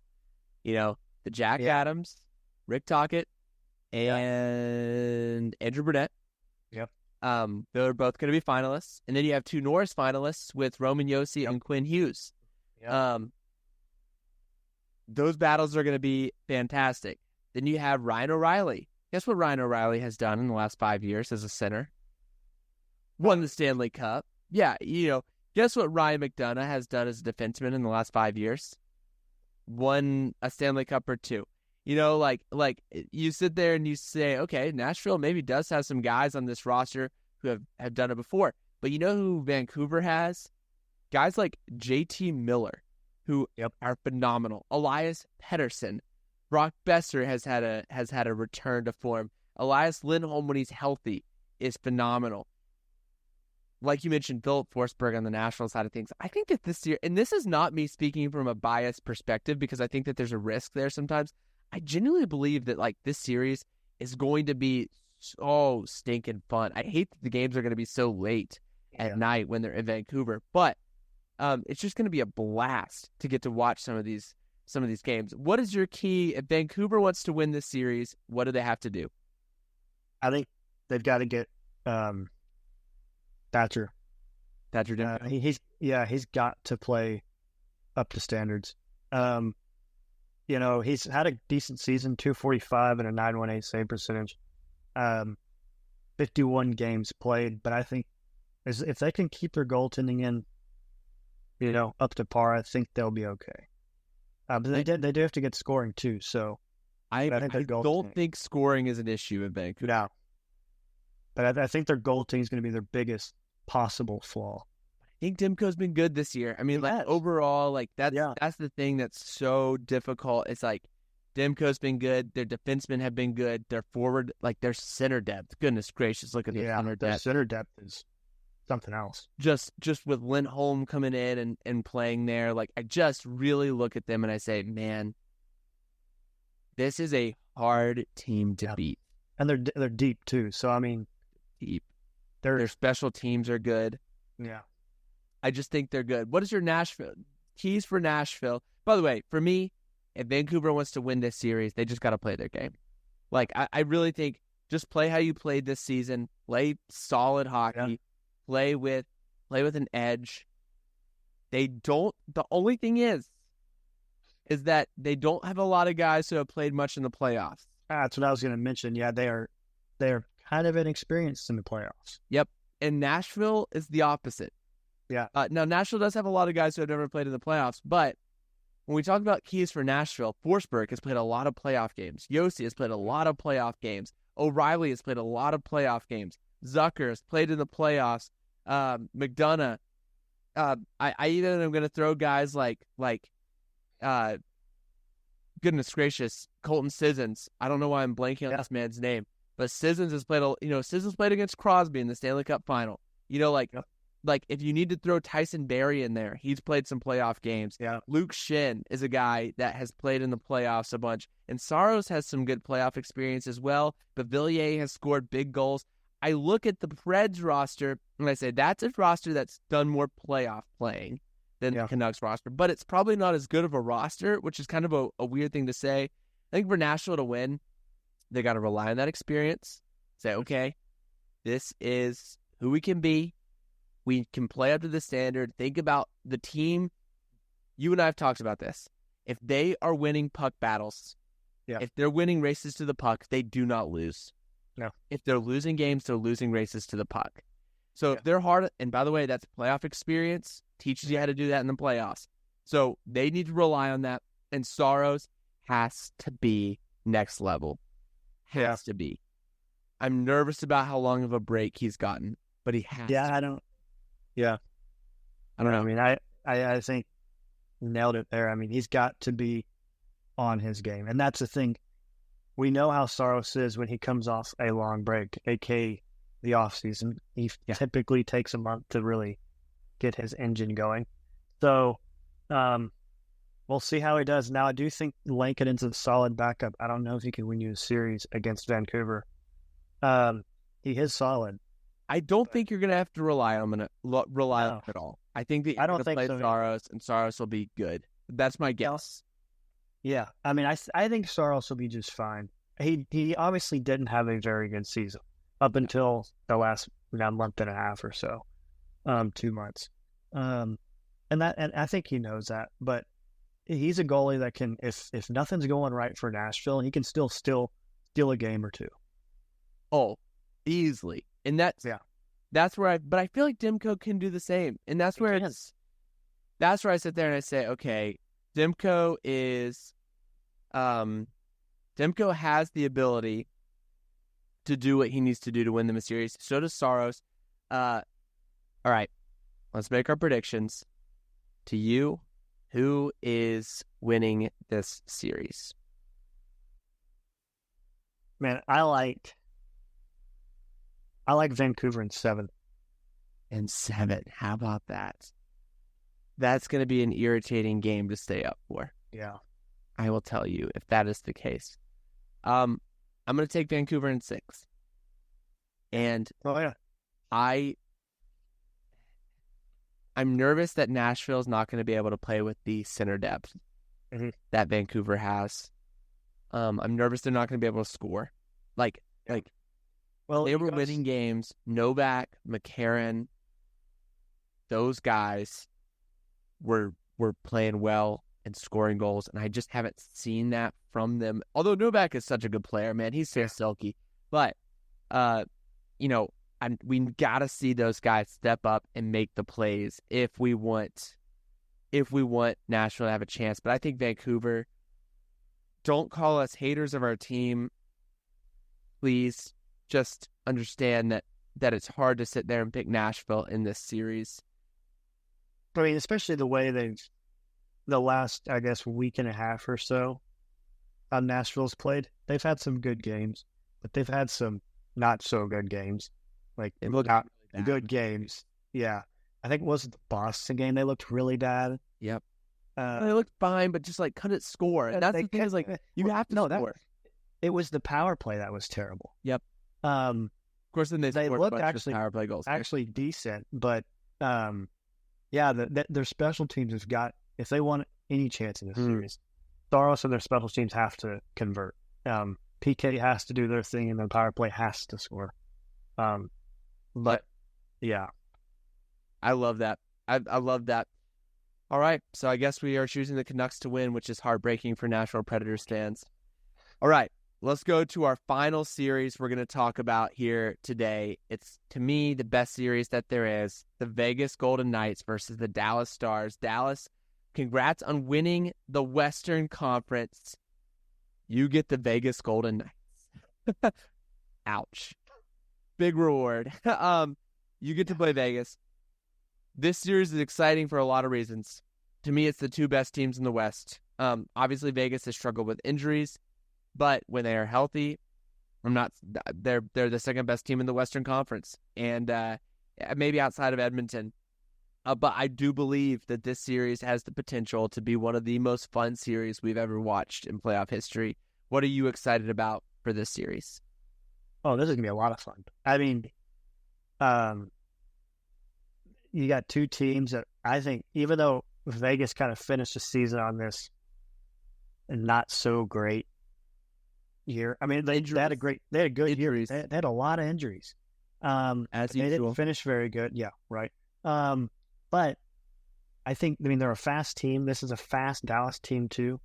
The Jack Adams, Rick Tocchet, and Andrew Burnett. Yep. They're both going to be finalists. And then you have 2 Norris finalists with Roman Josi and Quinn Hughes. Yep. Those battles are going to be fantastic. Then you have Ryan O'Reilly. Guess what Ryan O'Reilly has done in the last 5 years as a center? Won the Stanley Cup. Yeah, guess what Ryan McDonough has done as a defenseman in the last 5 years? Won a Stanley Cup or 2. Like you sit there and you say, okay, Nashville maybe does have some guys on this roster who have done it before. But you know who Vancouver has? Guys like JT Miller, who are phenomenal. Elias Pettersson. Brock Besser has had a return to form. Elias Lindholm, when he's healthy, is phenomenal. Like you mentioned, Philip Forsberg on the Nashville side of things. I think that this year, and this is not me speaking from a biased perspective because I think that there's a risk there sometimes. I genuinely believe that this series is going to be so stinking fun. I hate that the games are going to be so late at night when they're in Vancouver, but it's just going to be a blast to get to watch some of these games. What is your key? If Vancouver wants to win this series, what do they have to do? I think they've got to get Thatcher. He's got to play up to standards. he's had a decent season, 245 and a 918 save percentage, 51 games played. But I think if they can keep their goaltending in, up to par, I think they'll be okay. But they do have to get scoring too. So I don't think scoring is an issue in Vancouver. No. But I think their goaltending is going to be their biggest possible flaw. I think Demko's been good this year. I mean, overall, that's the thing that's so difficult. It's like Demko's been good. Their defensemen have been good. Their forward, their center depth. Goodness gracious, look at their center depth. Their center depth is something else. Just with Lindholm coming in and playing there, I just really look at them and I say, man, this is a hard team to beat. And they're deep too. So I mean, deep. Their special teams are good. Yeah. I just think they're good. What is your keys for Nashville? By the way, for me, if Vancouver wants to win this series, they just got to play their game. I really think just play how you played this season. Play solid hockey. Yeah. Play with an edge. The only thing is that they don't have a lot of guys who have played much in the playoffs. That's what I was going to mention. Yeah, they are kind of inexperienced in the playoffs. Yep. And Nashville is the opposite. Yeah. Now, Nashville does have a lot of guys who have never played in the playoffs, but when we talk about keys for Nashville, Forsberg has played a lot of playoff games. Yossi has played a lot of playoff games. O'Reilly has played a lot of playoff games. Zucker has played in the playoffs. McDonough. I even am going to throw guys like goodness gracious, Colton Sissons. I don't know why I'm blanking on this man's name, but Sissons has played. Sissons played against Crosby in the Stanley Cup final. If you need to throw Tyson Barrie in there, he's played some playoff games. Yeah. Luke Shin is a guy that has played in the playoffs a bunch. And Saros has some good playoff experience as well. Bavillier has scored big goals. I look at the Preds roster and I say that's a roster that's done more playoff playing than the Canucks roster. But it's probably not as good of a roster, which is kind of a weird thing to say. I think for Nashville to win, they got to rely on that experience. Say, okay, this is who we can be. We can play up to the standard. Think about the team. You and I have talked about this. If they are winning puck battles, if they're winning races to the puck, they do not lose. No. If they're losing games, they're losing races to the puck. So if they're hard, and by the way, that's playoff experience, teaches you how to do that in the playoffs. So they need to rely on that. And Saros has to be next level. Has to be. I'm nervous about how long of a break he's gotten, but he has to. I don't know. I mean, I think nailed it there. I mean, he's got to be on his game. And that's the thing. We know how Saros is when he comes off a long break, aka the off season. He typically takes a month to really get his engine going. So we'll see how he does. Now, I do think Lankinen's a solid backup. I don't know if he can win you a series against Vancouver. He is solid. I don't think you're going to have to rely on him at all. I think that you're going to play Saros, and Saros will be good. That's my guess. Yeah. I mean, I think Saros will be just fine. He obviously didn't have a very good season up until the last month and a half or so, 2 months. And I think he knows that. But he's a goalie that can, if nothing's going right for Nashville, he can still steal a game or two. Oh, easily. And that's where but I feel like Demko can do the same. And that's where that's where I sit there and I say, okay, Demko has the ability to do what he needs to do to win them a series. So does Saros. All right, let's make our predictions. To you, who is winning this series? Man, I like Vancouver in 7. And 7. How about that? That's going to be an irritating game to stay up for. Yeah. I will tell you if that is the case. I'm going to take Vancouver in 6. And I'm nervous that Nashville is not going to be able to play with the center depth that Vancouver has. I'm nervous they're not going to be able to score. They were winning games. Novak, McCarron, those guys were playing well. and scoring goals, and I just haven't seen that from them. Although Novak is such a good player, man, he's so silky. But, we got to see those guys step up and make the plays if we want Nashville to have a chance. But I think Vancouver, don't call us haters of our team. Please just understand that it's hard to sit there and pick Nashville in this series. I mean, especially the way the last, I guess, week and a half or so, Nashville's played. They've had some good games, but they've had some not so good games. Like, not really good games. Yeah. I think it was the Boston game. They looked really bad. Yep. They looked fine, but just like couldn't score. And that's the thing is like you have to score. It was the power play that was terrible. Yep. Of course, then they looked actually power play goals. Actually decent, but their special teams have got, if they want any chance in this series, Staros and their special teams have to convert. PK has to do their thing, and the power play has to score. But yeah, I love that. I love that. All right, so I guess we are choosing the Canucks to win, which is heartbreaking for Nashville Predators fans. All right, let's go to our final series we're going to talk about here today. It's, to me, the best series that there is, the Vegas Golden Knights versus the Dallas Stars. Dallas, congrats on winning the Western Conference. You get the Vegas Golden Knights. Ouch. Big reward. You get to play Vegas. This series is exciting for a lot of reasons. To me, it's the two best teams in the West. Obviously, Vegas has struggled with injuries, but when they are healthy, they're the second best team in the Western Conference, and maybe outside of Edmonton. But I do believe that this series has the potential to be one of the most fun series we've ever watched in playoff history. What are you excited about for this series? Oh, this is going to be a lot of fun. I mean, you got two teams that I think, even though Vegas kind of finished the season on this not so great year. I mean, they had a good year. They had a lot of injuries. As they didn't finish very good. Yeah, right. But I think, they're a fast team. This is a fast Dallas team too.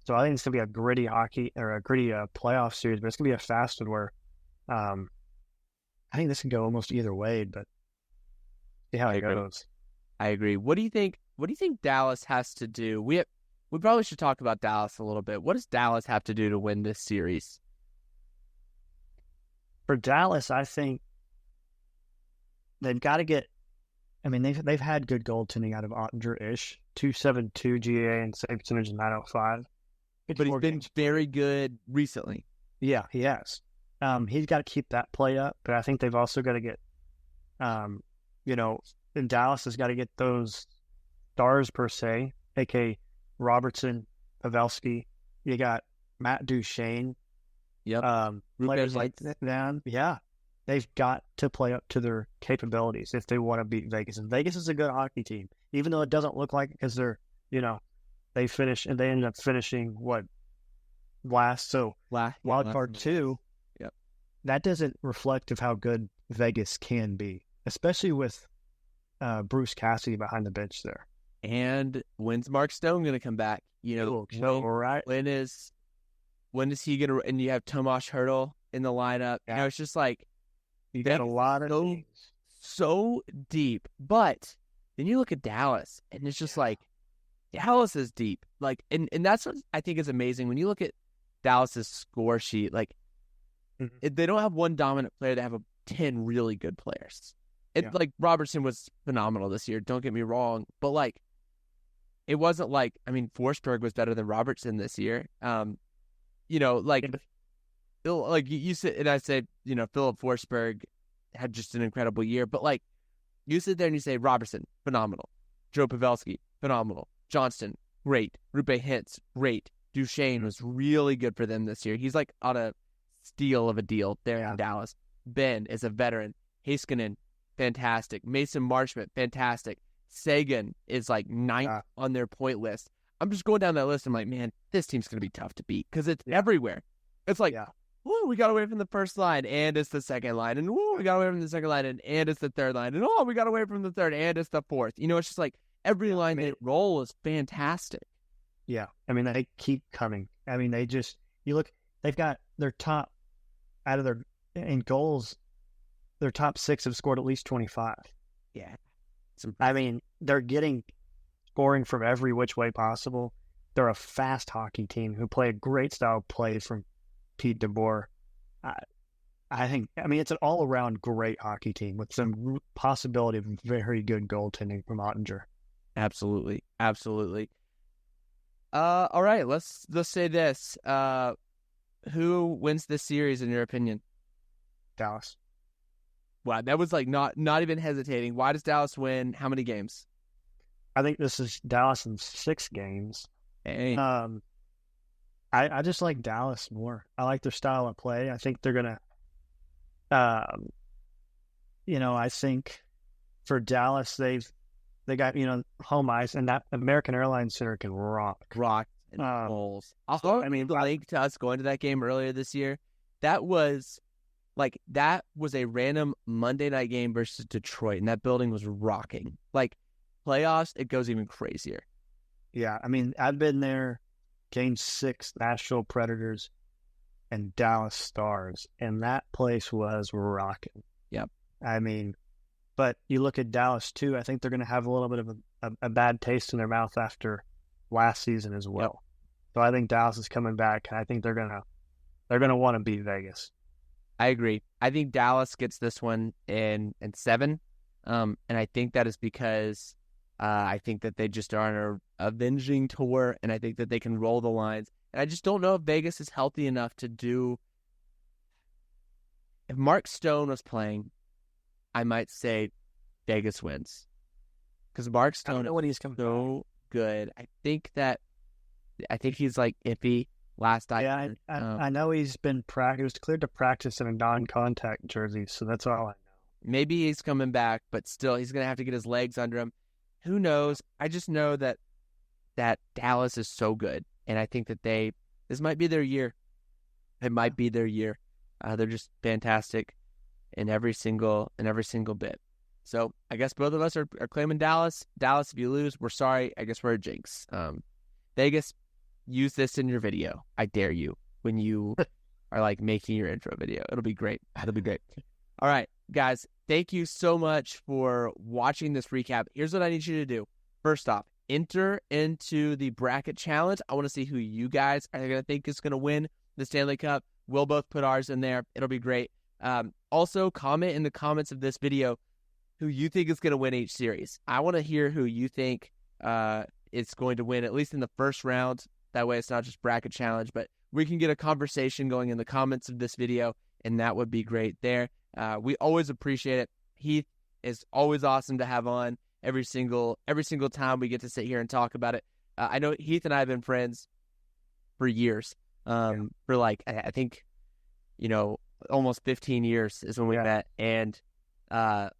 So I think it's going to be a gritty playoff series, but it's going to be a fast one where I think this can go almost either way, but see how it goes. I agree. What do you think Dallas has to do? We probably should talk about Dallas a little bit. What does Dallas have to do to win this series? For Dallas, I think they've got to get. I mean, they've had good goaltending out of Ottinger-ish, 2.72 GA and save percentage 905. But he's been very good recently. Yeah, he has. He's got to keep that play up, but I think they've also got to get, and Dallas has got to get those stars per se, aka Robertson, Pavelski. You got Matt Duchene. Yep. Players like that. Yeah. They've got to play up to their capabilities if they want to beat Vegas. And Vegas is a good hockey team, even though it doesn't look like it because they're, they end up finishing last. So wild card 2. Yep. That doesn't reflect of how good Vegas can be, especially with Bruce Cassidy behind the bench there. And when's Mark Stone going to come back? Right. When is he going to? And you have Tomas Hertl in the lineup. Yeah. It's just like you got a lot of things so deep. But then you look at Dallas, and it's just like Dallas is deep. Like, and that's what I think is amazing when you look at Dallas's score sheet. Like, they don't have one dominant player; they have 10 really good players. Like Robertson was phenomenal this year. Don't get me wrong, but like, it wasn't like Forsberg was better than Robertson this year. Like you said, and I say, Philip Forsberg had just an incredible year, but like you sit there and you say Robertson, phenomenal. Joe Pavelski, phenomenal. Johnston, great. Rupe Hintz, great. Duchene was really good for them this year. He's like on a steal of a deal there in Dallas. Ben is a veteran. Heiskanen, fantastic. Mason Marchment, fantastic. Sagan is like 9th on their point list. I'm just going down that list. I'm like, man, this team's going to be tough to beat because it's everywhere. It's like, oh, we got away from the first line, and it's the second line, and we got away from the second line, and it's the third line, and we got away from the third, and it's the fourth. It's just like every line they roll is fantastic. Yeah. I mean, they keep coming. I mean, you look, they've got their top, out of in goals, their top 6 have scored at least 25. Yeah. I mean, they're getting scoring from every which way possible. They're a fast hockey team who play a great style of play from Pete DeBoer. I think, I mean, it's an all-around great hockey team with some possibility of very good goaltending from Ottinger. Absolutely. All right, let's say this. Who wins this series in your opinion? Dallas. Wow, that was like not even hesitating. Why does Dallas win? How many games? I think this is Dallas in 6 games. Hey. I just like Dallas more. I like their style of play. I think they're gonna, I think for Dallas they got home ice, and that American Airlines Center can rock and balls. Also, I mean, like to us going to that game earlier this year, that was a random Monday night game versus Detroit, and that building was rocking. Like playoffs, it goes even crazier. Yeah, I mean, I've been there, Game 6, Nashville Predators and Dallas Stars, and that place was rocking. Yep. I mean, but you look at Dallas too, I think they're going to have a little bit of a bad taste in their mouth after last season as well. Yep. So I think Dallas is coming back, and I think they're going to want to beat Vegas. I agree. I think Dallas gets this one in 7, and I think that is because I think that they just are on an avenging tour, and I think that they can roll the lines. And I just don't know if Vegas is healthy enough to do. If Mark Stone was playing, I might say Vegas wins, because Mark Stone is so good. I think he's like iffy. I know he's been he was cleared to practice in a non-contact jersey, so that's all I know. Maybe he's coming back, but still, he's going to have to get his legs under him. Who knows? I just know that Dallas is so good, and I think that this might be their year. It might be their year. They're just fantastic in every single bit. So I guess both of us are claiming Dallas. Dallas, if you lose, we're sorry. I guess we're a jinx. Vegas, use this in your video. I dare you when you are like making your intro video. It'll be great. All right, guys, thank you so much for watching this recap. Here's what I need you to do. First off, enter into the bracket challenge. I want to see who you guys are going to think is going to win the Stanley Cup. We'll both put ours in there. It'll be great. Also, comment in the comments of this video who you think is going to win each series. I want to hear who you think is going to win, at least in the first round. That way it's not just bracket challenge, but we can get a conversation going in the comments of this video, and that would be great there. We always appreciate it. Heath is always awesome to have on every single time we get to sit here and talk about it. I know Heath and I have been friends for years. For like, I think, almost 15 years is when we met, and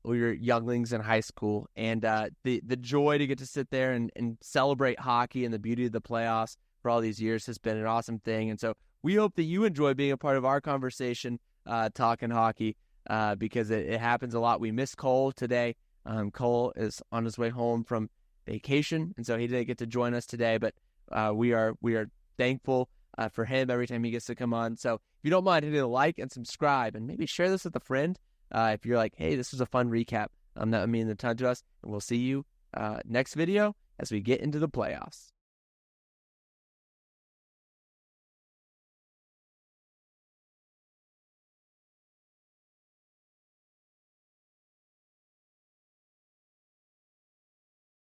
we were younglings in high school, and the joy to get to sit there and celebrate hockey and the beauty of the playoffs for all these years has been an awesome thing. And so we hope that you enjoy being a part of our conversation, talking hockey, because it happens a lot. We miss Cole today. Cole is on his way home from vacation, and so he didn't get to join us today, but we are thankful for him every time he gets to come on. So if you don't mind, hit a like and subscribe, and maybe share this with a friend if you're like, hey, this was a fun recap. That would mean a ton to us, and we'll see you next video as we get into the playoffs.